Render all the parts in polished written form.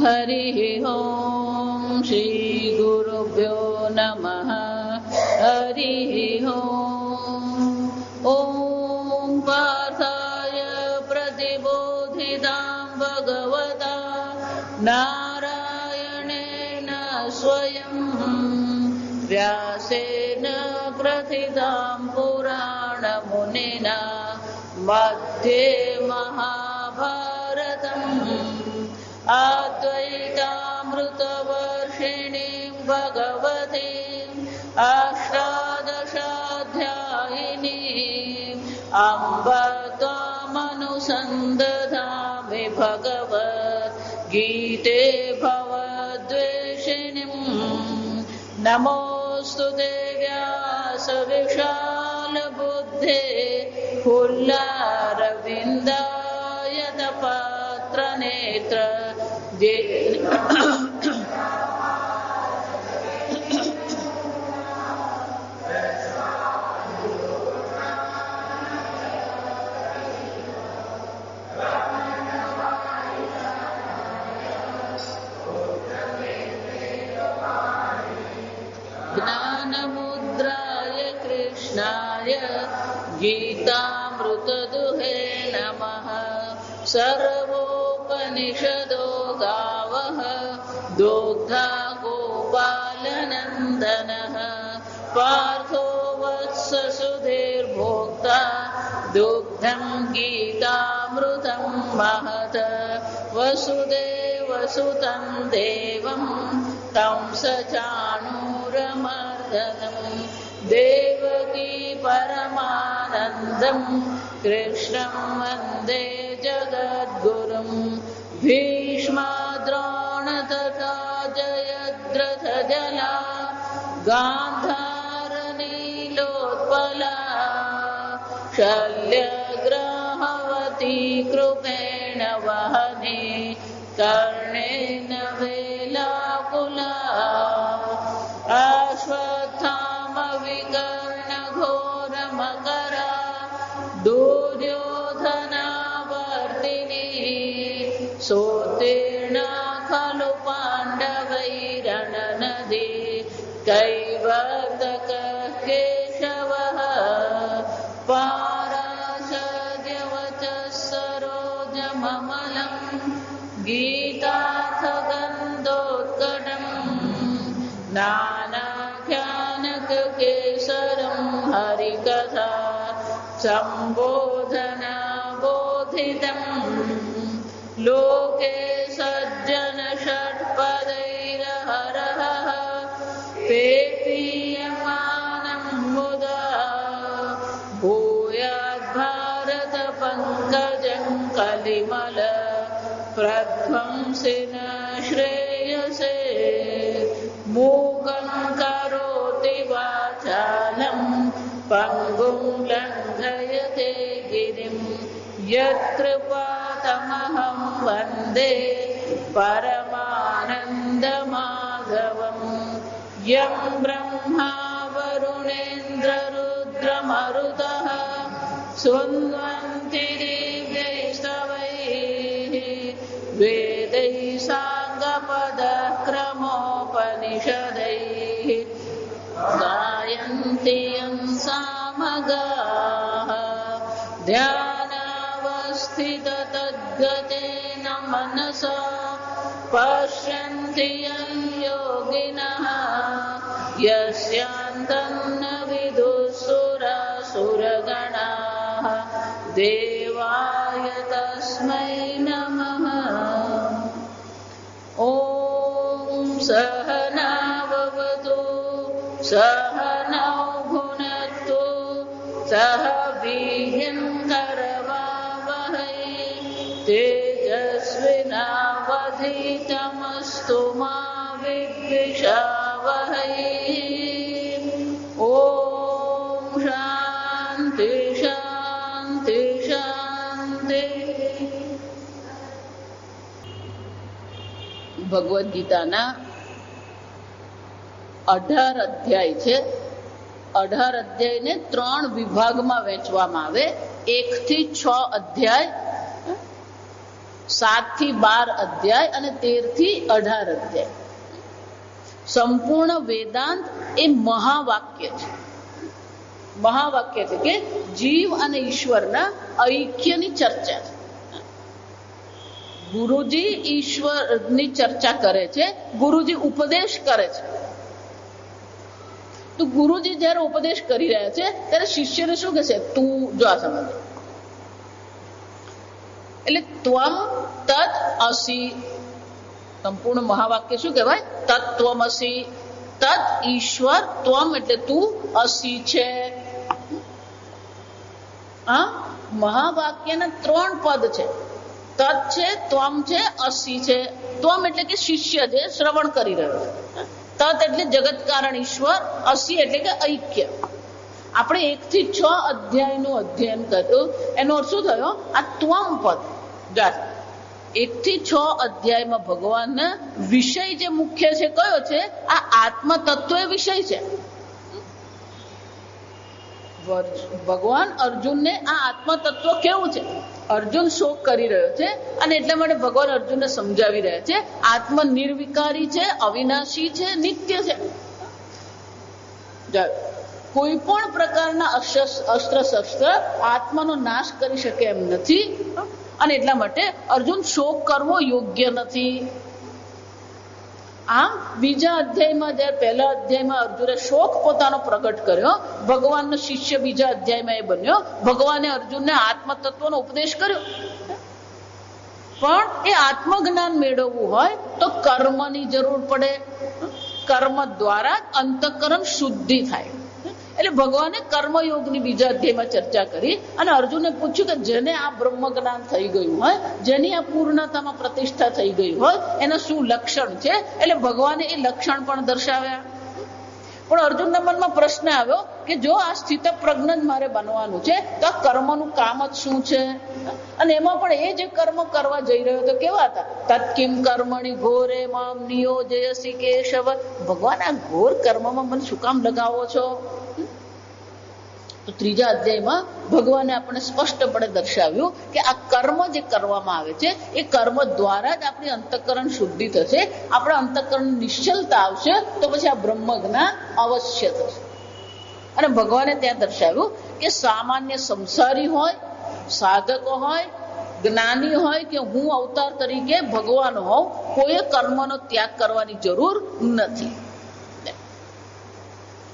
हरिः ओम् श्री गुरुभ्यो नमः हरिः ओम् ॐ पार्थाय प्रतिबोधितां भगवता नारायणेन स्वयं व्यासेन ग्रथितां पुराणमुनिना मध्ये महाभारतम् अद्वैतामृतवर्षिणीं भगवतीम् अष्टादशाध्यायिनीम् अम्ब त्वामनुसन्दधामि भगवद्गीते भवद्वेषिणीम् नमोऽस्तु ते व्यासविशालबुद्धे फुल्लारविन्दायतपत्रनेत्र ज्ञानमुद्राय कृष्णाय गीतामृतदुहे नमः। सर्वोपनिषदो गावः दुग्धा गोपालनन्दनः पार्थो वत्ससुधीर्भोक्ता दुग्धं गीतामृतं महत् वसुदेवसुतं देवं तं सचाणूरमर्दनम् देवकी परमानन्दं कृष्णं वन्दे जगद्गुरुं भीष्मद्रोण तथा जयद्रथजला गान्धारनीलोत्पला शल्यग्राहवती कृपेण वहने कर्णेन वेलाकुला अश्वत्थामविकर्णघोरमकरा दुर्योधनावर्तिनी सोत्तीर्णा खलु पाण्डवैरणनदी कैवर्तकः केशवः पाराशर्यवचः सरोजममलम् गीतार्थगन्धोत्कटम् नानाख्यानककेसरं हरिकथा सम्बोधना बोधितम् लोके सज्जन षट्पदैरहरः पेपीयमानं मुदा भूयाद्भारत पङ्कजं कलिमल प्रध्वंसिन श्रेयसे मूकं करोति वाचालं पङ्गुं लङ्घयते गिरिं यत्कृपातमहं वन्दे परमानन्दमाधवम् यं ब्रह्मा वरुणेन्द्ररुद्रमरुतः स्तुवन्ति दिव्यैस्तवैः वेदैः साङ्गपदक्रमोपनिषदैः गायन्ति यं सामगाः ध्यानावस्थिततद्गतेन मनसा पश्यन्ति यं योगिनः यस्यान्तं न विदुःसुरसुरगणाः देवाय तस्मै नमः। ॐ सहना भवतु सहनौ भुनक्तु सह वीर्यं करवावहै तेजस्विनावधीतमस्तु मा विद्विषावहै। ॐ शान्ति शान्ति शान्ति। ભગવદ્ ગીતાના 18 અધ્યાય છે. 18 અધ્યાયને 3 વિભાગમાં વહેંચવામાં આવે. 1 થી 6 અધ્યાય 7 થી 12 અધ્યાય અને 13 થી 18 અધ્યાય. સંપૂર્ણ વેદાંત એ મહાવાક્ય છે. મહાવાક્ય છે કે જીવ અને ઈશ્વરના ઐક્યની ચર્ચા છે. ગુરુજી ઈશ્વરની ચર્ચા કરે છે, ગુરુજી ઉપદેશ કરે છે. તો ગુરુજી જયારે ઉપદેશ કરી રહ્યા છે ત્યારે શિષ્યને શું કહે છે? તું જો આ સમજ. એટલે ત્વમ તત અસી, સંપૂર્ણ મહાવાક્ય શું કહેવાય? તત્વમસી. તત ઈશ્વર, ત્વમ એટલે તું, અસી છે. હા, મહાવાક્યના 3 પદ છે. તત છે, ત્વમ છે, અસી છે. ત્વમ એટલે કે શિષ્ય જે શ્રવણ કરી રહ્યો છે. તત એટલે જગત કારણ ઈશ્વર. અસી એટલે કે ઐક્ય. આપણે 1 થી 6 અધ્યાયનું અધ્યયન કર્યું. એનો અર્થ શું થયો? આ ત્વમ પદ 1 થી 6 અધ્યાયમાં ભગવાનના વિષય જે મુખ્ય છે કયો છે? આ આત્મ તત્વ એ વિષય છે. ભગવાન અર્જુનને આ આત્મ તત્વ કેવું છે? અર્જુન શોક કરી રહ્યો છે અને એટલા માટે ભગવાન અર્જુનને સમજાવી રહ્યા છે આત્મ નિર્વિકારી છે, અવિનાશી છે, નિત્ય છે. કોઈ પણ પ્રકારના અસ્ત્ર શસ્ત્ર આત્માનો નાશ કરી શકે એમ નથી અને એટલા માટે અર્જુન શોક કરવો યોગ્ય નથી. આમ બીજા અધ્યાયમાં જયારે પહેલા અધ્યાયમાં અર્જુને શોક પોતાનો પ્રગટ કર્યો, ભગવાનનો શિષ્ય બીજા અધ્યાયમાં એ બન્યો. ભગવાને અર્જુનને આત્મતત્વનો ઉપદેશ કર્યો. પણ એ આત્મજ્ઞાન મેળવવું હોય તો કર્મની જરૂર પડે. કર્મ દ્વારા અંતઃકરણ શુદ્ધિ થાય. એટલે ભગવાને કર્મયોગની બીજા અધ્યાયમાં ચર્ચા કરી અને અર્જુને પૂછ્યું કે જેને આ બ્રહ્મ જ્ઞાન થઈ ગયું હોય, જેની આ પૂર્ણતામાં પ્રતિષ્ઠા થઈ ગઈ હોય, એના શું લક્ષણ છે? એટલે ભગવાને એ લક્ષણ પણ દર્શાવ્યા. પણ અર્જુનના મનમાં પ્રશ્ન આવ્યો કે જો આ સ્થિત પ્રજ્ઞ જ મારે બનવાનું છે તો આ કર્મનું કામ જ શું છે? અને એમાં પણ એ જે કર્મ કરવા જઈ રહ્યો તો કેવા હતા? તત્કિમ કર્મણી ઘોરે મામ નિયોજયસી કેશવ. ભગવાન આ ઘોર કર્મમાં મને શું કામ લગાવો છો? તો ત્રીજા અધ્યાયમાં ભગવાને આપણે સ્પષ્ટપણે દર્શાવ્યું કે આ કર્મ જે કરવામાં આવે છે એ કર્મ દ્વારા જ આપણી અંતઃકરણ શુદ્ધિ થશે, આપણા અંતઃકરણ નિશ્ચલતા આવશે, તો પછી આ બ્રહ્મ જ્ઞાન અવશ્ય થશે. અને ભગવાને ત્યાં દર્શાવ્યું કે સામાન્ય સંસારી હોય, સાધકો હોય, જ્ઞાની હોય કે હું અવતાર તરીકે ભગવાન હોઉં, કોઈ કર્મનો ત્યાગ કરવાની જરૂર નથી.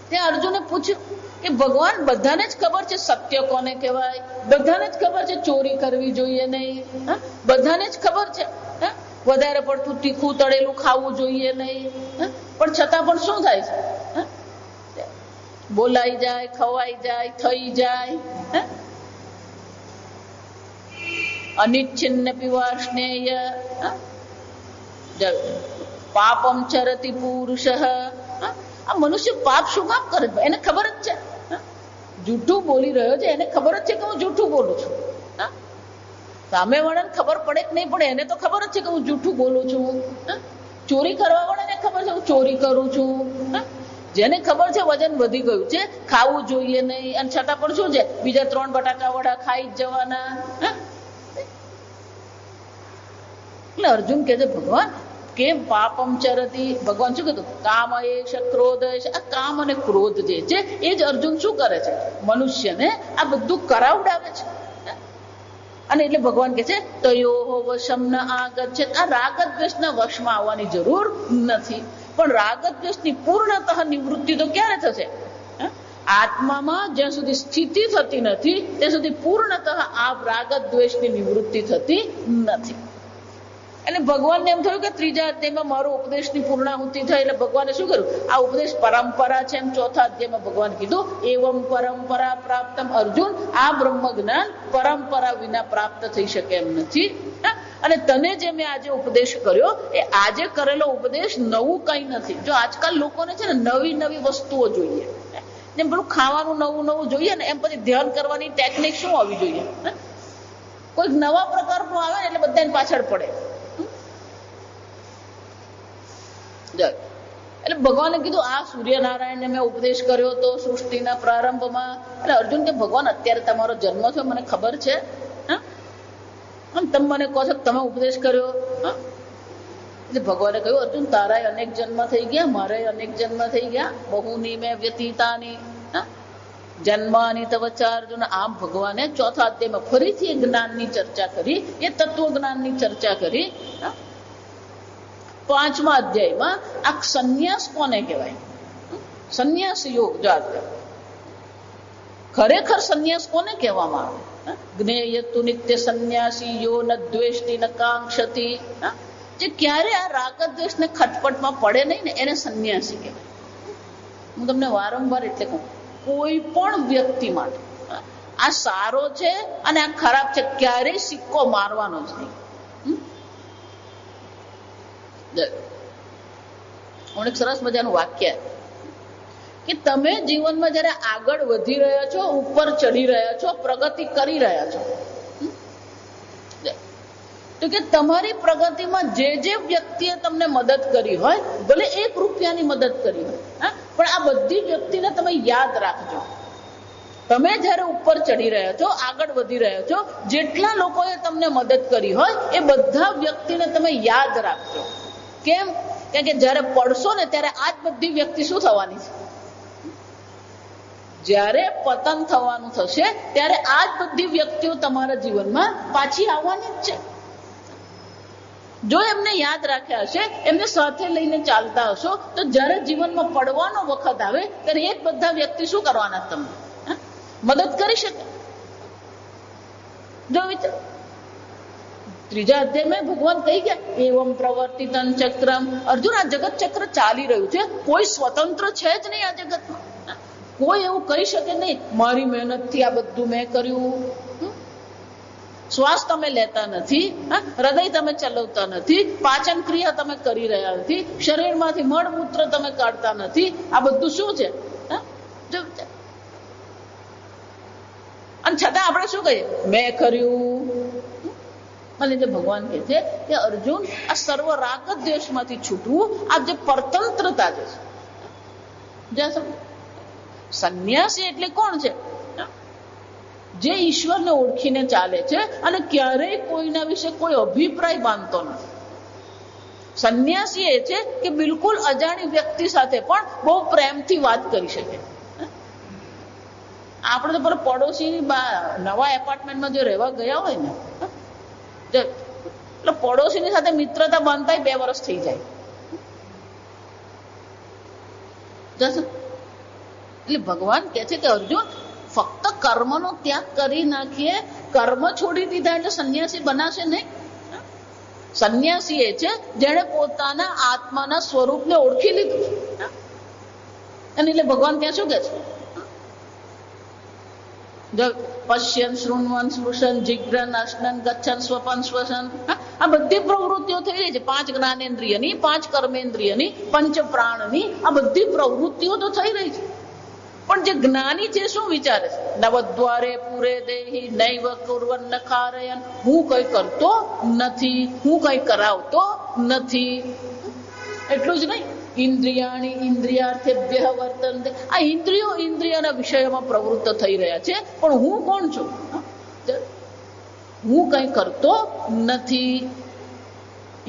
ત્યાં અર્જુને પૂછ્યું કે ભગવાન બધાને જ ખબર છે સત્ય કોને કહેવાય, બધાને જ ખબર છે ચોરી કરવી જોઈએ નહીં, બધાને જ ખબર છે વધારે પડતું તીખું તળેલું ખાવું જોઈએ નહીં, પણ છતાં પણ શું થાય છે? બોલાઈ જાય, ખવાઈ જાય, થઈ જાય. અનિચ્છિન્ન પીવાર્ષ્ણેય પાપમ ચરતિ પુરુષ. આ મનુષ્ય પાપ શું કામ કરે? એને ખબર જ છે જૂઠું બોલી રહ્યો છે, એને ખબર જ છે કે હું જૂઠું બોલું છું. સામે વાળાને ખબર પડે કે નહીં પડે, એને તો ખબર જ છે કે હું જૂઠું બોલું છું. ચોરી કરવા વાળાને ખબર છે હું ચોરી કરું છું. જેને ખબર છે વજન વધી ગયું છે, ખાવું જોઈએ નહીં, અને છતાં પણ શું છે બીજા 3 બટાકા વડા ખાઈ જ જવાના. એટલે અર્જુન કહે છે ભગવાન કેમ પાપમ ચરતી? ભગવાન શું કીધું? કામ એશ ક્રોધ એશ. આ કામ અને ક્રોધ જે છે એ જ અર્જુન શું કરે છે? મનુષ્યને આ બધું કરાવડાવે છે. અને એટલે ભગવાન કહે છે તયો વશમ ન આગત છે. આ રાગ દ્વેષના વશમાં આવવાની જરૂર નથી, પણ રાગ દ્વેષની પૂર્ણતઃ નિવૃત્તિ તો ક્યારે થશે? આત્મામાં જ્યાં સુધી સ્થિતિ થતી નથી ત્યાં સુધી પૂર્ણતઃ આ રાગ દ્વેષની નિવૃત્તિ થતી નથી. એટલે ભગવાનને એમ થયું કે ત્રીજા અધ્યાયમાં મારો ઉપદેશની પૂર્ણાહુતિ થાય, એટલે ભગવાને શું કર્યું? આ ઉપદેશ પરંપરા છે. એમ ચોથા અધ્યાયમાં ભગવાન કીધું એવમ પરંપરા પ્રાપ્તમ અર્જુન. આ બ્રહ્મ જ્ઞાન પરંપરા વિના પ્રાપ્ત થઈ શકે એમ નથી. અને તને જે મેં આજે ઉપદેશ કર્યો એ આજે કરેલો ઉપદેશ નવું કઈ નથી. જો આજકાલ લોકોને છે ને નવી નવી વસ્તુઓ જોઈએ, જેમ પેલું ખાવાનું નવું નવું જોઈએ ને, એમ પછી ધ્યાન કરવાની ટેકનિક શું હોવી જોઈએ? કોઈક નવા પ્રકારનું આવે ને એટલે બધાને પાછળ પડે. એટલે ભગવાને કીધું આ સૂર્યનારાયણને મેં ઉપદેશ કર્યો હતો સૃષ્ટિના પ્રારંભમાં. એટલે અર્જુન કે ભગવાન અત્યારે તમારો જન્મ થયો મને ખબર છે, અને તમે મને કહો છો તમે ઉપદેશ કર્યો. એટલે ભગવાને કહ્યું, અર્જુન તારાય અનેક જન્મ થઈ ગયા, મારે અનેક જન્મ થઈ ગયા. બહુની મેં વ્યતીતાની જન્માની તવ ચાર્જુન. આમ ભગવાને ચોથા અધ્યાયમાં ફરીથી એ જ્ઞાનની ચર્ચા કરી, એ તત્વજ્ઞાનની ચર્ચા કરી. પાંચમા અધ્યાયમાં આ સંન્યાસ કોને કહેવાય, સંન્યાસ યોગ. ખરેખર સંન્યાસ કોને કહેવામાં આવે? જ્ઞેયતુ નિત્ય સંન્યાસી યો ન દ્વેષ્ટિ ન કાંક્ષતિ. જે ક્યારે આ રાગ દ્વેષને ખટપટમાં પડે નહીં ને એને સંન્યાસી કહેવાય. હું તમને વારંવાર એટલે કહું, કોઈ પણ વ્યક્તિ માટે આ સારો છે અને આ ખરાબ છે ક્યારેય સિક્કો મારવાનો જ નહીં. એક સરસ મજાનું વાક્ય કે તમે જીવનમાં જયારે આગળ વધી રહ્યા છો, ઉપર ચડી રહ્યા છો, પ્રગતિ કરી રહ્યા છો, તો કે તમારી પ્રગતિમાં જે જે વ્યક્તિએ તમને મદદ કરી હોય, ભલે 1 રૂપિયાની મદદ કરી હોય, પણ આ બધી વ્યક્તિને તમે યાદ રાખજો. તમે જયારે ઉપર ચડી રહ્યા છો, આગળ વધી રહ્યા છો, જેટલા લોકોએ તમને મદદ કરી હોય એ બધા વ્યક્તિને તમે યાદ રાખજો. કેમ? કારણ કે જયારે પડશો ને ત્યારે આ જ બધી વ્યક્તિ શું થવાની છે? જયારે પતન થવાનું થશે ત્યારે આ જ બધી વ્યક્તિઓ તમારા જીવનમાં પાછી આવવાની જ છે. જો એમને યાદ રાખ્યા હશે, એમને સાથે લઈને ચાલતા હશો, તો જયારે જીવનમાં પડવાનો વખત આવે ત્યારે એ જ બધા વ્યક્તિ શું કરવાના? તમને મદદ કરી શકે. જો વિચાર, ત્રીજા અધ્યાયમાં ભગવાન કહી ગયા, એવમ પ્રવર્તિતં ચક્રમ. અર્જુન, આ જગત ચક્ર ચાલી રહ્યું છે, કોઈ સ્વતંત્ર છે જ નહીં આ જગતમાં. કોઈ એવું કહી શકે નહીં મારી મહેનતથી આ બધું મેં કર્યું. શ્વાસ તમે લેતા નથી, હૃદય તમે ચલાવતા નથી, પાચન ક્રિયા તમે કરી રહ્યા નથી, શરીરમાંથી મળમૂત્ર તમે કાઢતા નથી. આ બધું શું છે? અને છતાં આપણે શું કહીએ? મેં કર્યું. અને જે ભગવાન કહે છે કે અર્જુન, આ સર્વ રાગ દ્વેષમાંથી છૂટવું, આ જે પરતંત્રતા છે. સંન્યાસી એટલે કોણ છે? જે ઈશ્વરને ઓળખીને ચાલે છે અને ક્યારેય કોઈના વિશે કોઈ અભિપ્રાય બાંધતો નથી. સંન્યાસી એ છે કે બિલકુલ અજાણી વ્યક્તિ સાથે પણ બહુ પ્રેમથી વાત કરી શકે. આપણે તો પડોશી નવા એપાર્ટમેન્ટમાં જો રહેવા ગયા હોય ને, એટલે પડોશીની સાથે મિત્રતા બાંધતા 2 વર્ષ થઈ જાય. એટલે ભગવાન કહે છે કે અર્જુન, ફક્ત કર્મનો ત્યાગ કરી નાખીએ, કર્મ છોડી દીધા એટલે સંન્યાસી બનાશે નહીં. સંન્યાસી એ છે જેણે પોતાના આત્માના સ્વરૂપને ઓળખી લીધું છે. અને એટલે ભગવાન ત્યાં શું કહે છે? પશ્યન, શૃણવન, સ્પૃશન, જિગ્રન, અશ્નન, ગચ્છન, સ્વપન, શ્વસન. આ બધી પ્રવૃત્તિઓ થઈ રહી છે. 5 જ્ઞાનેન્દ્રિયની, 5 કર્મેન્દ્રિયની, 5 પ્રાણની, આ બધી પ્રવૃત્તિઓ તો થઈ રહી છે. પણ જે જ્ઞાની છે શું વિચારે છે? નવદ્વારે પૂરે દેહી નૈવ કુર્વન ખારયન. હું કઈ કરતો નથી, હું કઈ કરાવતો નથી. એટલું જ નહીં, ઇન્દ્રિયાણી ઇન્દ્રિયાર્થેભ્યઃ વર્તન્તે. આ ઇન્દ્રિયો ઇન્દ્રિયના વિષયમાં પ્રવૃત્ત થઈ રહ્યા છે, પણ હું કોણ છું? હું કઈ કરતો નથી.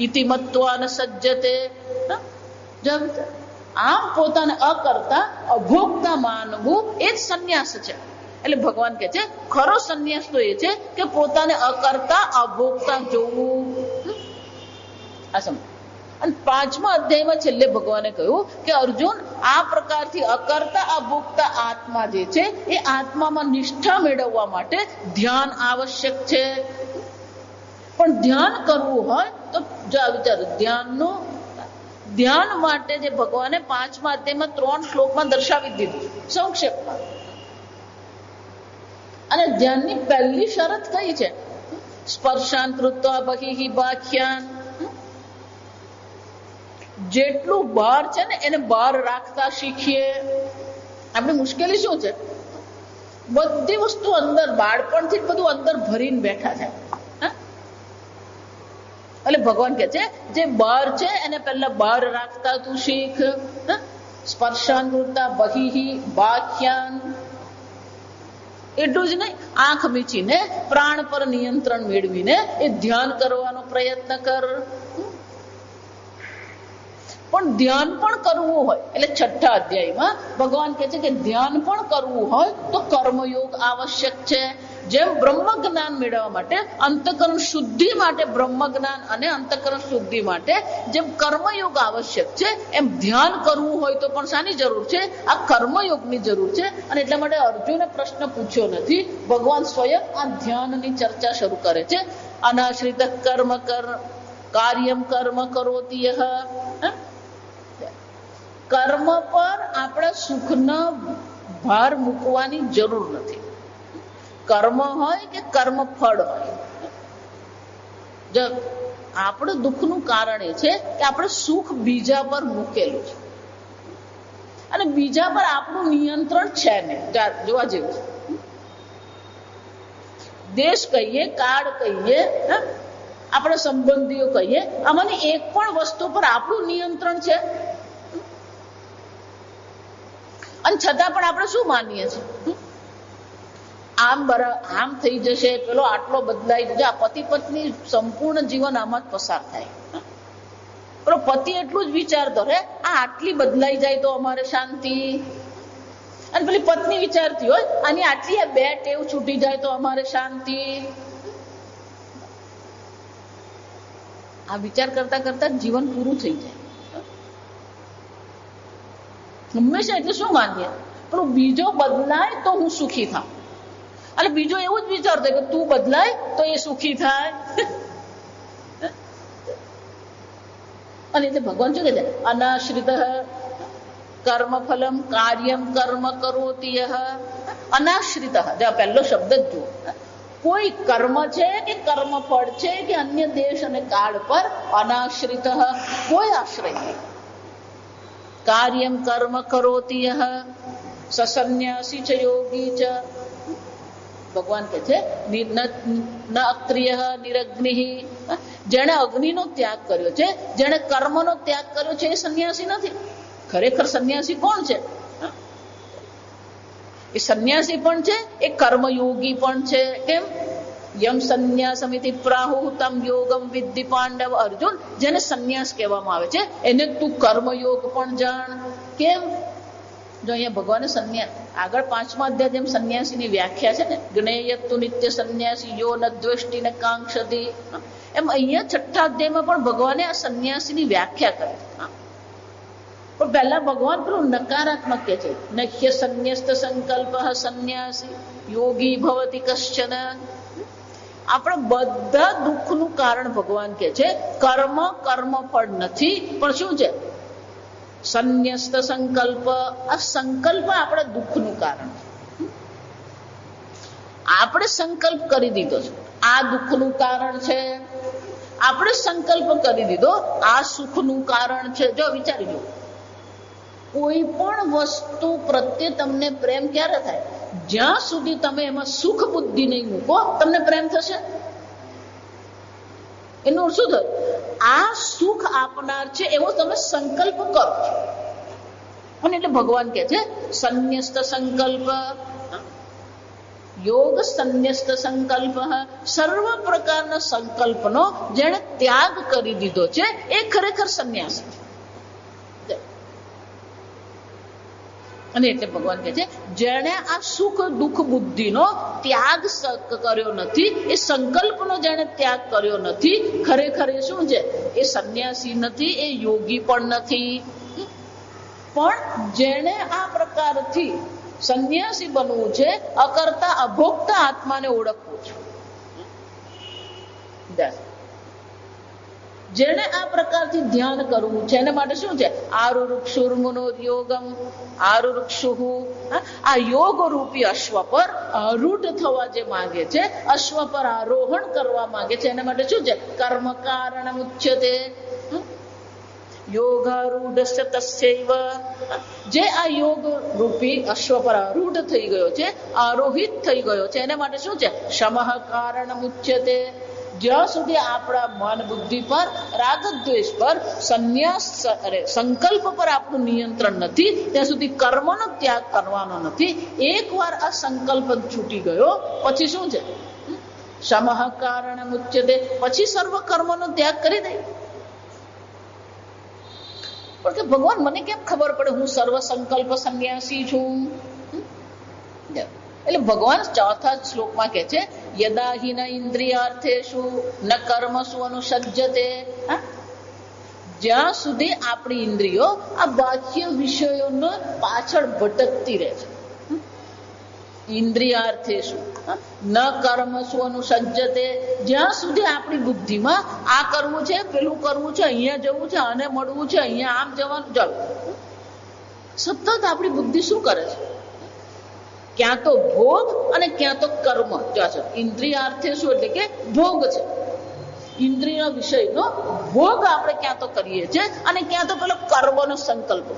ઇતિ મત્વા ન સજ્જતે. આમ પોતાને અકર્તા અભોગતા માનવું એ જ સંન્યાસ છે. એટલે ભગવાન કહે છે ખરો સંન્યાસ તો એ છે કે પોતાને અકર્તા અભોગતા જોવું. આ સમજ. અને 5મા અધ્યાયમાં છેલ્લે ભગવાને કહ્યું કે અર્જુન, આ પ્રકારથી અકર્તા અભોગતા આત્મા જે છે એ આત્મામાં નિષ્ઠા મેળવવા માટે ધ્યાન આવશ્યક છે. પણ ધ્યાન કરવું હોય તો જો વિચારો, ધ્યાન માટે જે ભગવાને 5મા અધ્યાયમાં 3 શ્લોકમાં દર્શાવી દીધું સંક્ષેપમાં. અને ધ્યાનની પહેલી શરત કઈ છે? સ્પર્શાન કૃત્વા બહિઃ બાહ્યાન. જેટલું બહાર છે ને એને બહાર રાખતા શીખીએ. આપણી મુશ્કેલી શું છે? બધી વસ્તુ અંદર, બાળપણથી બધું અંદર ભરીને બેઠા છે. એટલે ભગવાન કહે છે જે બહાર છે એને પહેલા બહાર રાખતા તું શીખ. સ્પર્શાન કૃત્વા બહિઃ બાહ્યાન. એટલું જ નહીં, આંખ મીચીને પ્રાણ પર નિયંત્રણ મેળવીને એ ધ્યાન કરવાનો પ્રયત્ન કર. પણ ધ્યાન પણ કરવું હોય એટલે 6થા અધ્યાયમાં ભગવાન કહે છે કે ધ્યાન પણ કરવું હોય તો કર્મયોગ આવશ્યક છે. જેમ બ્રહ્મ જ્ઞાન મેળવવા માટે અંતઃકરણ શુદ્ધિ માટે બ્રહ્મ જ્ઞાન અને અંતઃકરણ શુદ્ધિ માટે જેમ કર્મયોગ આવશ્યક છે, એમ ધ્યાન કરવું હોય તો પણ શાની જરૂર છે? આ કર્મયોગની જરૂર છે. અને એટલા માટે અર્જુને પ્રશ્ન પૂછ્યો નથી, ભગવાન સ્વયં આ ધ્યાનની ચર્ચા શરૂ કરે છે. અનાશ્રિત કર્મ કાર્યમ કર્મ કરોતિ યહ. કર્મ પર આપણે સુખનો ભાર મૂકવાની જરૂર નથી. કર્મ હોય કે કર્મ ફળ હોય, જો આપણે દુઃખનું કારણ એ છે કે આપણે સુખ બીજા પર મૂકેલું છે અને બીજા પર આપણું નિયંત્રણ છે ને. જોવા જેવું છે. દેશ કહીએ, કાળ કહીએ, આપણે સંબંધીઓ કહીએ, આમાંની એક પણ વસ્તુ પર આપણું નિયંત્રણ છે. અને છતાં પણ આપણે શું માનીએ છીએ? આમ થઈ જશે, પેલો આટલો બદલાઈ જશે. આ પતિ પત્ની સંપૂર્ણ જીવન આમાં જ પસાર થાય. પેલો પતિ એટલું જ વિચારતો રહે, આ આટલી બદલાઈ જાય તો અમારે શાંતિ. અને પેલી પત્ની વિચારતી હોય, આની આટલી 2 ટેવ છૂટી જાય તો અમારે શાંતિ. આ વિચાર કરતા કરતા જીવન પૂરું થઈ જાય. હંમેશા એટલે શું માનીએ? પણ બીજો બદલાય તો હું સુખી થાઉં, અને બીજો એવું જ વિચારતો કે તું બદલાય તો એ સુખી થાય. અને એટલે ભગવાન શું કહે છે? અનાશ્રિત કર્મ ફલમ કાર્યમ કર્મ કરોતિ યહ. અનાશ્રિત, પહેલો શબ્દ જ જુઓ. કોઈ કર્મ છે કે કર્મ ફળ છે કે અન્ય દેશ અને કાળ પર અનાશ્રિત, કોઈ આશ્રય નહીં. કાર્યમ કર્મ કરોતિ યહ સસન્યાસી ચ યોગી ચ. ભગવાન કહે છે ન અક્રિય નિરગ્નિ. જેણે અગ્નિનો ત્યાગ કર્યો છે, જેણે કર્મનો ત્યાગ કર્યો છે, એ સંન્યાસી નથી. ખરેખર સંન્યાસી કોણ છે? એ સંન્યાસી પણ છે, એ કર્મયોગી પણ છે. કેમ? યમ સંન્યાસમિતિ પ્રાહુ તમ યોગમ વિદ્ધિ પાંડવ. અર્જુન, જેને સંન્યાસ કહેવામાં આવે છે એને તું કર્મયોગ પણ જાણ. કેમ? જો અહીંયા ભગવાને સંન્યાસ આગળ 5મા અધ્યાય જેમ સંન્યાસીની વ્યાખ્યા છે ને, જ્ઞેયતુ નિત્ય સંન્યાસી યો ન દ્વેષ્ટિ ન કાંક્ષતિ, એમ અહીંયા 6થા અધ્યાયમાં પણ ભગવાને આ સંન્યાસીની વ્યાખ્યા કરી. પણ પહેલા ભગવાન પેલું નકારાત્મક કે છે, નહ્ય સંન્યસ્ત સંકલ્પ સંન્યાસી યોગી ભવતિ કશ્ચન. આપણે બધા દુઃખનું કારણ ભગવાન કે છે કર્મ ફળ નથી, પણ શું છે? સંન્યસ્ત સંકલ્પ. આ સંકલ્પ આપણે દુઃખનું કારણ છે. આપણે સંકલ્પ કરી દીધો છે આ દુઃખનું કારણ છે, આપણે સંકલ્પ કરી દીધો આ સુખનું કારણ છે. જો વિચારી લો, કોઈ પણ વસ્તુ પ્રત્યે તમને પ્રેમ ક્યારે થાય? જ્યાં સુધી તમે એમાં સુખ બુદ્ધિ નહીં મૂકો, તમને પ્રેમ થશે? એનું શું થયું? આ સુખ આપનાર છે એવો તમે સંકલ્પ કરો છો. અને એટલે ભગવાન કહે છે સંન્યસ્ત સંકલ્પ યોગ. સંન્યસ્ત સંકલ્પ, સર્વ પ્રકારના સંકલ્પનો જેણે ત્યાગ કરી દીધો છે એ ખરેખર સંન્યાસી છે. અને એટલે ભગવાન કહે છે જેણે આ સુખ દુઃખ બુદ્ધિનો ત્યાગ કર્યો નથી, એ સંકલ્પનો જેણે ત્યાગ કર્યો નથી, ખરેખર એ શું છે? એ સંન્યાસી નથી, એ યોગી પણ નથી. પણ જેણે આ પ્રકારથી સંન્યાસી બનવું છે, અકર્તા અભોક્તા આત્માને ઓળખવું છે, જેને આ પ્રકારથી ધ્યાન કરવું છે, એના માટે શું છે? આરુરુક્ષુર્મુનો યોગમ આરુરુક્ષુહુ. આ યોગ રૂપી અશ્વ પર આરૂઢ થવા જે માંગે છે, અશ્વ પર આરોહણ કરવા માંગે છે, એના માટે શું છે? કર્મ કારણ ઉચ્યતે યોગારૂઢસ્ય તસ્યૈવ. જે આ યોગ રૂપી અશ્વ પર આરૂઢ થઈ ગયો છે, આરોહિત થઈ ગયો છે, એના માટે શું છે? શમઃ કારણ ઉચ્યતે. જ્યાં સુધી આપણા મન બુદ્ધિ પર રાગ દ્વેષ પર સંન્યાસ સંકલ્પ પર આપણું નિયંત્રણ નથી ત્યાં સુધી કર્મનો ત્યાગ કરવાનો નથી. એકવાર આ સંકલ્પ છૂટી ગયો પછી શું છે? સમઃ કારણ મુચ્યતે, પછી સર્વ કર્મનો ત્યાગ કરી દે. પણ કે ભગવાન મને કેમ ખબર પડે હું સર્વ સંકલ્પ સંન્યાસી છું? એટલે ભગવાન ચોથા શ્લોકમાં કહે છે યદા હિ ન ઇન્દ્રિયાર્થેષુ ન કર્મસુ અનુસજ્જતે. જ્યાં સુધી આપણી ઇન્દ્રિયો આ બાહ્ય વિષયોનો પાછળ ભટકતી રહે છે, ઇન્દ્રિયાર્થેષુ ન કર્મસુ અનુસજ્જતે, જ્યાં સુધી આપણી બુદ્ધિમાં આ કરવું છે, પેલું કરવું છે, અહીંયા જવું છે, આને મળવું છે, અહીંયા આમ જવાનું, ચાલો સતત આપણી બુદ્ધિ શું કરે છે? ક્યાં તો ભોગ અને ક્યાં તો કર્મ. ઇન્દ્રિયાર્થેષુ એટલે કે ભોગ છે, ઇન્દ્રિય વિષયનો ભોગ આપણે ક્યાં તો કરીએ છીએ અને ક્યાં તો પેલો કર્મનો સંકલ્પ.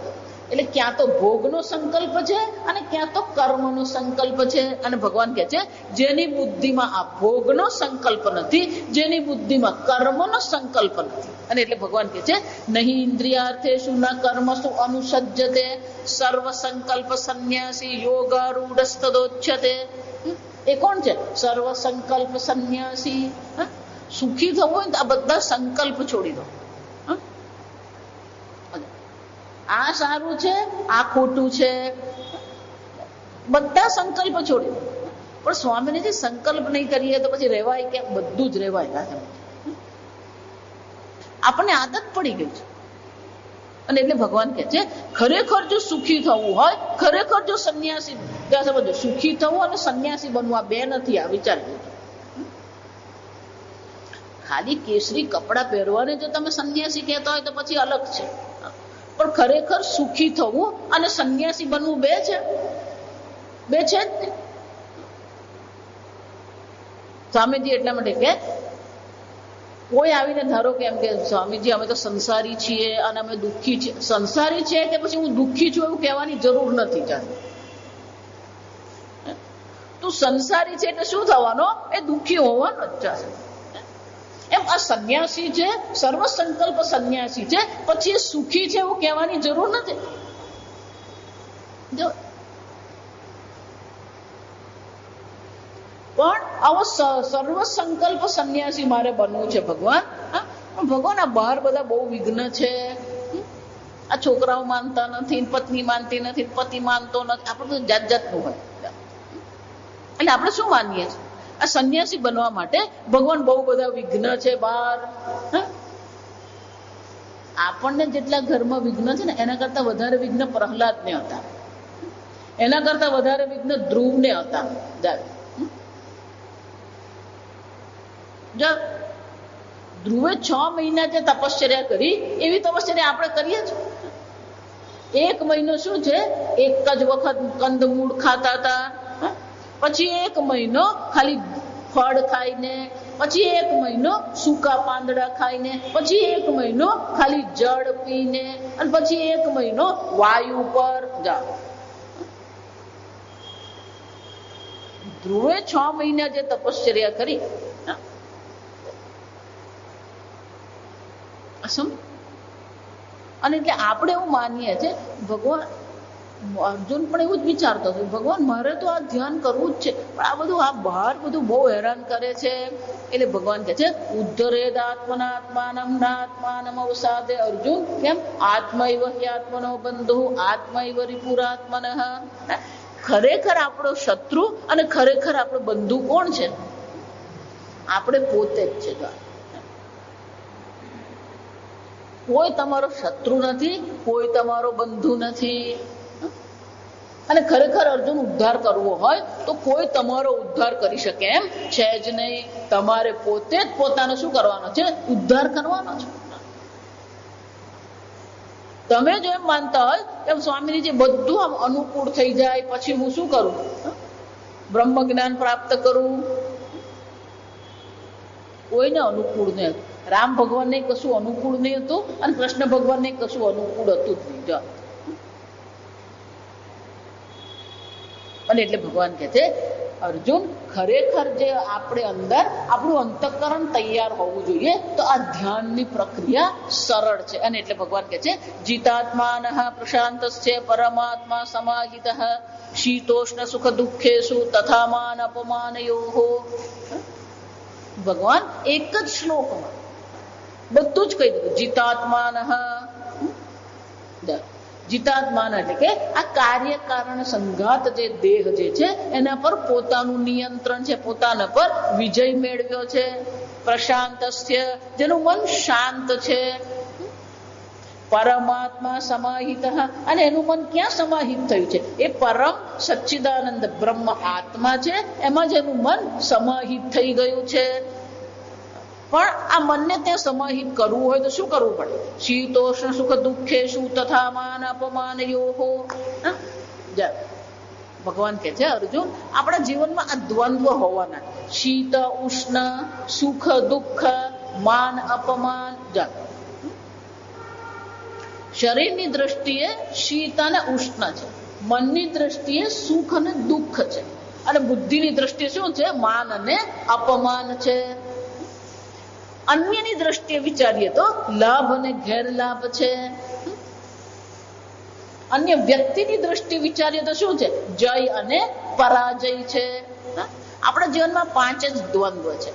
એટલે ક્યાં તો ભોગનો સંકલ્પ છે અને ક્યાં તો કર્મનો સંકલ્પ છે. અને ભગવાન કહે છે જેની બુદ્ધિમાં આ ભોગનો સંકલ્પ નથી, જેની બુદ્ધિમાં કર્મનો સંકલ્પ નથી. અને એટલે ભગવાન કહે છે નહીં ઇન્દ્રિયાર્થેષુ ન કર્મસુ અનુસજ્જતે સર્વ સંકલ્પ સંન્યાસી યોગારૂઢસ્તદોચ્યતે. એ કોણ છે? સર્વ સંકલ્પ સંન્યાસી. સુખી થવું હોય ને આ બધા સંકલ્પ છોડી દો. આ સારું છે, આ ખોટું છે, બધા સંકલ્પ છોડી દો. પણ સ્વામીજી સંકલ્પ નહીં કરીએ તો પછી રહેવાય કેમ? બધું જ રહેવાય. આપણને આદત પડી ગઈ છે. અને એટલે ભગવાન કહે છે ખરેખર જો સુખી થવું હોય, ખરેખર જો સંન્યાસી, સમજો સુખી થવું અને સંન્યાસી બનવું આ બે નથી. આ વિચારજો. ખાલી કેસરી કપડા પહેરવાને જો તમે સંન્યાસી કહેતા હોય તો પછી અલગ છે. પણ ખરેખર સુખી થવું અને સંન્યાસી બનવું બે છે, બે છે જ ને. સ્વામીજી એટલા માટે કે કોઈ આવીને ધારો કે એમ કે સ્વામીજી અમે તો સંસારી છીએ અને અમે દુઃખી છીએ. સંસારી છે કે પછી હું દુઃખી છું એવું કહેવાની જરૂર નથી. ચાલે તું સંસારી છે એટલે શું થવાનો? એ દુઃખી હોવાનો જ. ચાલે એમ આ સંન્યાસી છે, સર્વ સંકલ્પ સંન્યાસી છે, પછી એ સુખી છે એવું કહેવાની જરૂર નથી. જો પણ આવો સર્વ સંકલ્પ સંન્યાસી મારે બનવું છે ભગવાન. ભગવાન આ બહાર બધા બહુ વિઘ્ન છે. આ છોકરાઓ માનતા નથી, પત્ની માનતી નથી, પતિ માનતો નથી, આપણે તો જાત જાતનું હોય. એટલે આપણે શું માનીએ છીએ? આ સંન્યાસી બનવા માટે ભગવાન બહુ બધા વિઘ્ન છે બહાર. આપણને જેટલા ઘરમાં વિઘ્ન છે ને એના કરતા વધારે વિઘ્ન પ્રહલાદને હતા, એના કરતા વધારે વિઘ્ન ધ્રુવને હતા. ધ્રુવે 6 મહિના જે તપશ્ચર્યા કરી એવી તપશ્ચર્યા આપણે કરીએ છીએ. 1 મહિનો શું છે? એક જ વખત કંદમૂળ ખાતા હતા, પછી 1 મહિનો ખાલી ફળ ખાઈને, પછી 1 મહિનો સૂકા પાંદડા ખાઈને, પછી 1 મહિનો ખાલી જળ પીને, અને પછી 1 મહિનો વાયુ પર જાઓ. ધ્રુવે 6 મહિના જે તપશ્ચર્યા કરી. અને એટલે આપણે એવું માનીએ છીએ ભગવાન. અર્જુન પણ એવું જ વિચારતો હતો ભગવાન મારે તો આ ધ્યાન કરવું જ છે, પણ આ બધું આ બહાર બધું બહુ હેરાન કરે છે. એટલે ભગવાન કહે છે ઉદ્ધરેદ આત્મનાત્માનમ નાત્માનમ અવસાદે. અર્જુન કેમ? આત્મૈવ હ્યાત્મનો બંધુ આત્મૈવ રિપુરાત્મનઃ. ખરેખર આપણો શત્રુ અને ખરેખર આપણો બંધુ કોણ છે? આપણે પોતે જ છે. કોઈ તમારો શત્રુ નથી, કોઈ તમારો બંધુ નથી. અને ખરેખર અર્જુન ઉદ્ધાર કરવો હોય તો કોઈ તમારો ઉદ્ધાર કરી શકે એમ છે જ નહીં. તમારે પોતે જ પોતાનો શું કરવાનો છે? ઉદ્ધાર કરવાનો છે. તમે જો એમ માનતા હોય એમ સ્વામીજી બધું આમ અનુકૂળ થઈ જાય પછી હું શું કરું? બ્રહ્મ જ્ઞાન પ્રાપ્ત કરું. કોઈને અનુકૂળ નહીં. રામ ભગવાનને કશું અનુકૂળ નહીં હતું અને કૃષ્ણ ભગવાનને કશું અનુકૂળ હતું જ નહીં. અને એટલે ભગવાન કહે છે અર્જુન, ખરેખર જે આપણે અંદર આપણું અંતઃકરણ તૈયાર હોવું જોઈએ, તો આ ધ્યાનની પ્રક્રિયા સરળ છે. અને એટલે ભગવાન કહે છે જીતાત્માન પ્રશાંતસ્ય પરમાત્મા સમાહિતઃ શીતોષ્ણ સુખ દુઃખેષુ તથા માન અપમાનયોઃ. ભગવાન એક જ શ્લોકમાં બધું જ કહી દીધું. જીતાત્માન, જીતાત્માન એટલે કે આ કાર્ય કારણ સંઘાત જે દેહ જે છે એના પર પોતાનું નિયંત્રણ છે, પોતાના પર વિજય મેળવ્યો છે. પ્રશાંતસ્ય, જેનું મન શાંત છે. પરમાત્મા સમાહિત, અને એનું મન ક્યાં સમાહિત થયું છે? એ પરમ સચ્ચિદાનંદ બ્રહ્મ આત્મા છે, એમાં જ એનું મન સમાહિત થઈ ગયું છે. પણ આ મનને ત્યાં સમાહિત કરવું હોય તો શું કરવું પડે? શીતોષ્ણ સુખ દુઃખેષુ તથા માન અપમાનયોઃ. ભગવાન કહે છે અર્જુન, આપણા જીવનમાં આ દ્વંદ્વ હોવાના, શીત ઉષ્ણ, સુખ દુઃખ, માન અપમાન. શરીરની દ્રષ્ટિએ શીત અને ઉષ્ણ છે, મનની દ્રષ્ટિએ સુખ અને દુઃખ છે, અને બુદ્ધિની દ્રષ્ટિએ શું છે? માન અને અપમાન છે. અન્યની દ્રષ્ટિએ વિચારીએ તો લાભ અને ગેરલાભ છે. અન્ય વ્યક્તિની દ્રષ્ટિએ વિચારીએ તો શું છે? જય અને પરાજય છે. આપણા જીવનમાં 5 જ દ્વંદ્વ છે.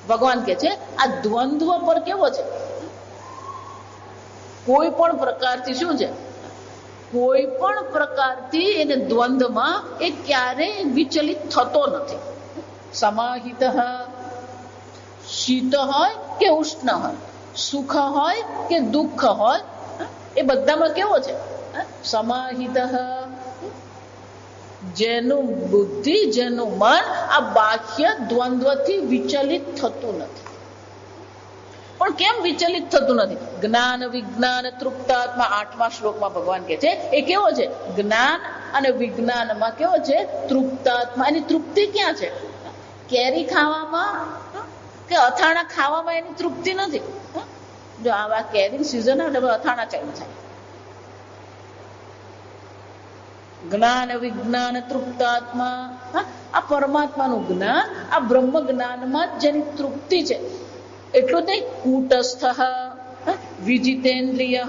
ભગવાન કહે છે આ દ્વંદ્વ પર કેવો છે? કોઈ પણ પ્રકારથી શું છે? કોઈ પણ પ્રકારથી એને દ્વંદ્વમાં એ ક્યારેય વિચલિત થતો નથી. સમાહિત, શીત હોય કે ઉષ્ણ હોય, સુખ હોય કે દુઃખ હોય, એ બધામાં કેવો છે? સમાહિત. જેનું બુદ્ધિ, જેનું મન આ બાહ્ય દ્વંદ્વથી વિચલિત થતું નથી. પણ કેમ વિચલિત થતું નથી? જ્ઞાન વિજ્ઞાન તૃપ્તાત્મા 8મા શ્લોકમાં ભગવાન કહે છે એ કેવો છે? જ્ઞાન અને વિજ્ઞાનમાં કેવો છે? તૃપ્તાત્મા. એની તૃપ્તિ ક્યાં છે? કેરી ખાવામાં કે અથાણા ખાવામાં એની તૃપ્તિ નથી. જો આવા કેરી સિઝન એટલે અથાણા ચાલુ થાય. જ્ઞાન વિજ્ઞાન તૃપ્તાત્મા, આ પરમાત્માનું જ્ઞાન, આ બ્રહ્મ જ્ઞાનમાં જ જેની તૃપ્તિ છે. એટલું નહીં, કૂટસ્થ વિજિતેન્દ્રિય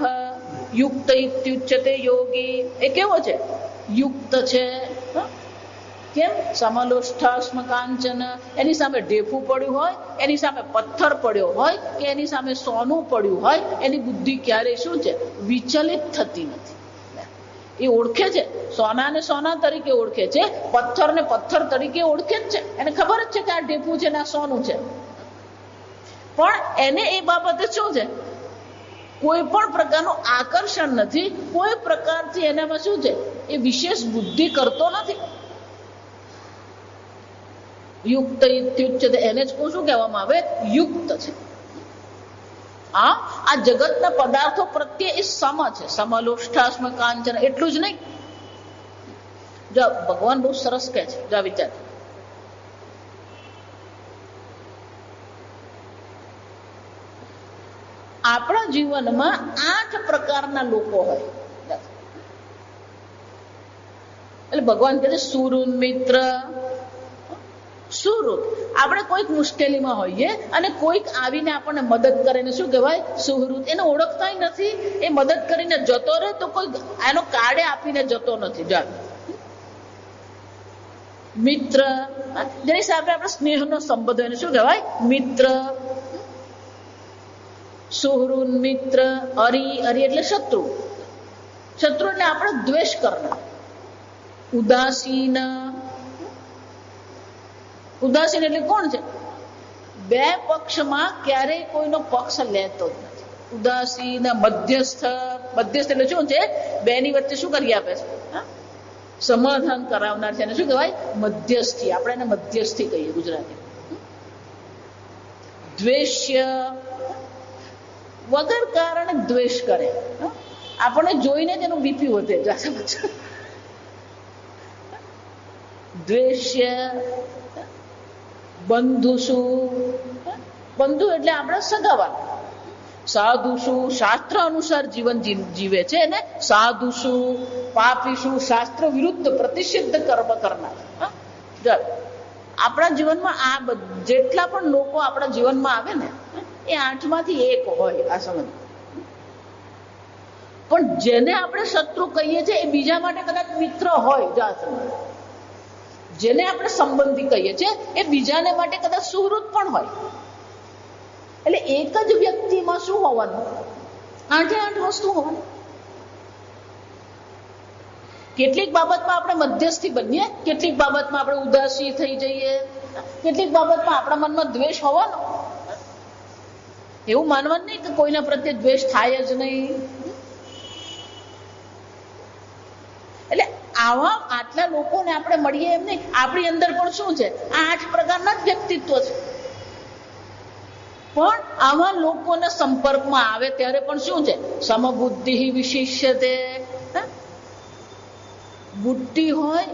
યુક્ત ઇત્યુચ્યતે યોગી. એ કેવો છે? યુક્ત છે. કેમ? સમલોષ્ઠાસ્મ કાંચન. એની સામે ઢેફું પડ્યું હોય, એની સામે પથ્થર પડ્યો હોય કે એની સામે સોનું પડ્યું હોય, એની બુદ્ધિ ક્યારેય શું છે? વિચલિત થતી નથી. એ ઓળખે છે, સોનાને સોના તરીકે ઓળખે છે, પથ્થરને પથ્થર તરીકે ઓળખે જ છે. એને ખબર જ છે કે આ ઢેફું છે ને આ સોનું છે. પણ એને એ બાબતે શું છે? કોઈ પણ પ્રકારનું આકર્ષણ નથી. કોઈ પ્રકારથી એનામાં શું છે? એ વિશેષ બુદ્ધિ કરતો નથી. યુક્ત ઇત્યુચ્યતે, એને જ શું કહેવામાં આવે? યુક્ત છે. આ જગતના પદાર્થો પ્રત્યે એ સમ છે. સમલોષ્ઠાસ્મ કાંચન. એટલું જ નહીં, જો ભગવાન બહુ સરસ કહે છે, જો વિચાર, આપણા જીવનમાં 8 પ્રકારના લોકો હોય. એટલે ભગવાન કહે છે સુહૃદ મિત્ર. સુહૃદ, આપણે કોઈક મુશ્કેલીમાં હોઈએ અને કોઈક આવીને આપણને મદદ કરે ને શું કહેવાય? સુહૃદ. એને ઓળખતા નથી, એ મદદ કરીને જતો રહે તો કોઈ એનો કાર્ડે આપીને જતો નથી. જાણ મિત્ર, જેની સાથે આપણે સ્નેહનો સંબંધ હોય એને શું કહેવાય? મિત્ર. સુહૃદ મિત્ર. અરી, અરી એટલે શત્રુ. શત્રુ એટલે આપણે દ્વેષ કરનાર. ઉદાસીન. ઉદાસીન એટલે કોણ છે? બે પક્ષમાં ક્યારેય કોઈનો પક્ષ લેતો જ નથી. ઉદાસીન. મધ્યસ્થ. મધ્યસ્થ એટલે શું છે? બેની વચ્ચે શું કરી આપે છે? સમાધાન કરાવનાર છે. એને શું કહેવાય? મધ્યસ્થી. આપણે એને મધ્યસ્થી કહીએ ગુજરાતી. દ્વેષ્ય, વગર કારણે દ્વેષ કરે. આપણને જોઈને જ એનું બીપી વધે. દ્વેષ્ય. બંધુ. શું? બંધુ એટલે આપણે સગાવાલા. સાધુ શું શાસ્ત્ર અનુસાર જીવન જીવે છે અને સાધુ શું પાપી શું શાસ્ત્ર વિરુદ્ધ પ્રતિષિદ્ધ કર્મ કરનાર. આપણા જીવનમાં આ જેટલા પણ લોકો આપણા જીવનમાં આવે ને એ 8 માંથી 1 હોય આ સમજ. પણ જેને આપણે શત્રુ કહીએ છીએ એ બીજા માટે કદાચ મિત્ર હોય. જેને આપણે સંબંધી કહીએ છીએ એ બીજાને માટે કદાચ સુહૃદ પણ હોય. એટલે એક જ વ્યક્તિમાં શું હોવાનું? 8 વસ્તુ હોવાની. કેટલીક બાબતમાં આપણે મધ્યસ્થી બનીએ, કેટલીક બાબતમાં આપણે ઉદાસી થઈ જઈએ, કેટલીક બાબતમાં આપણા મનમાં દ્વેષ હોવાનો. એવું માનવાનું નહીં કે કોઈના પ્રત્યે દ્વેષ થાય જ નહીં. એટલે આટલા લોકોને આપણે મળીએ એમ નહીં, આપણી અંદર પણ શું છે? 8 પ્રકારના જ વ્યક્તિત્વ છે. પણ આવા લોકોના સંપર્કમાં આવે ત્યારે પણ શું છે? સમબુદ્ધિ વિશિષ્યતે. બુદ્ધિ હોય,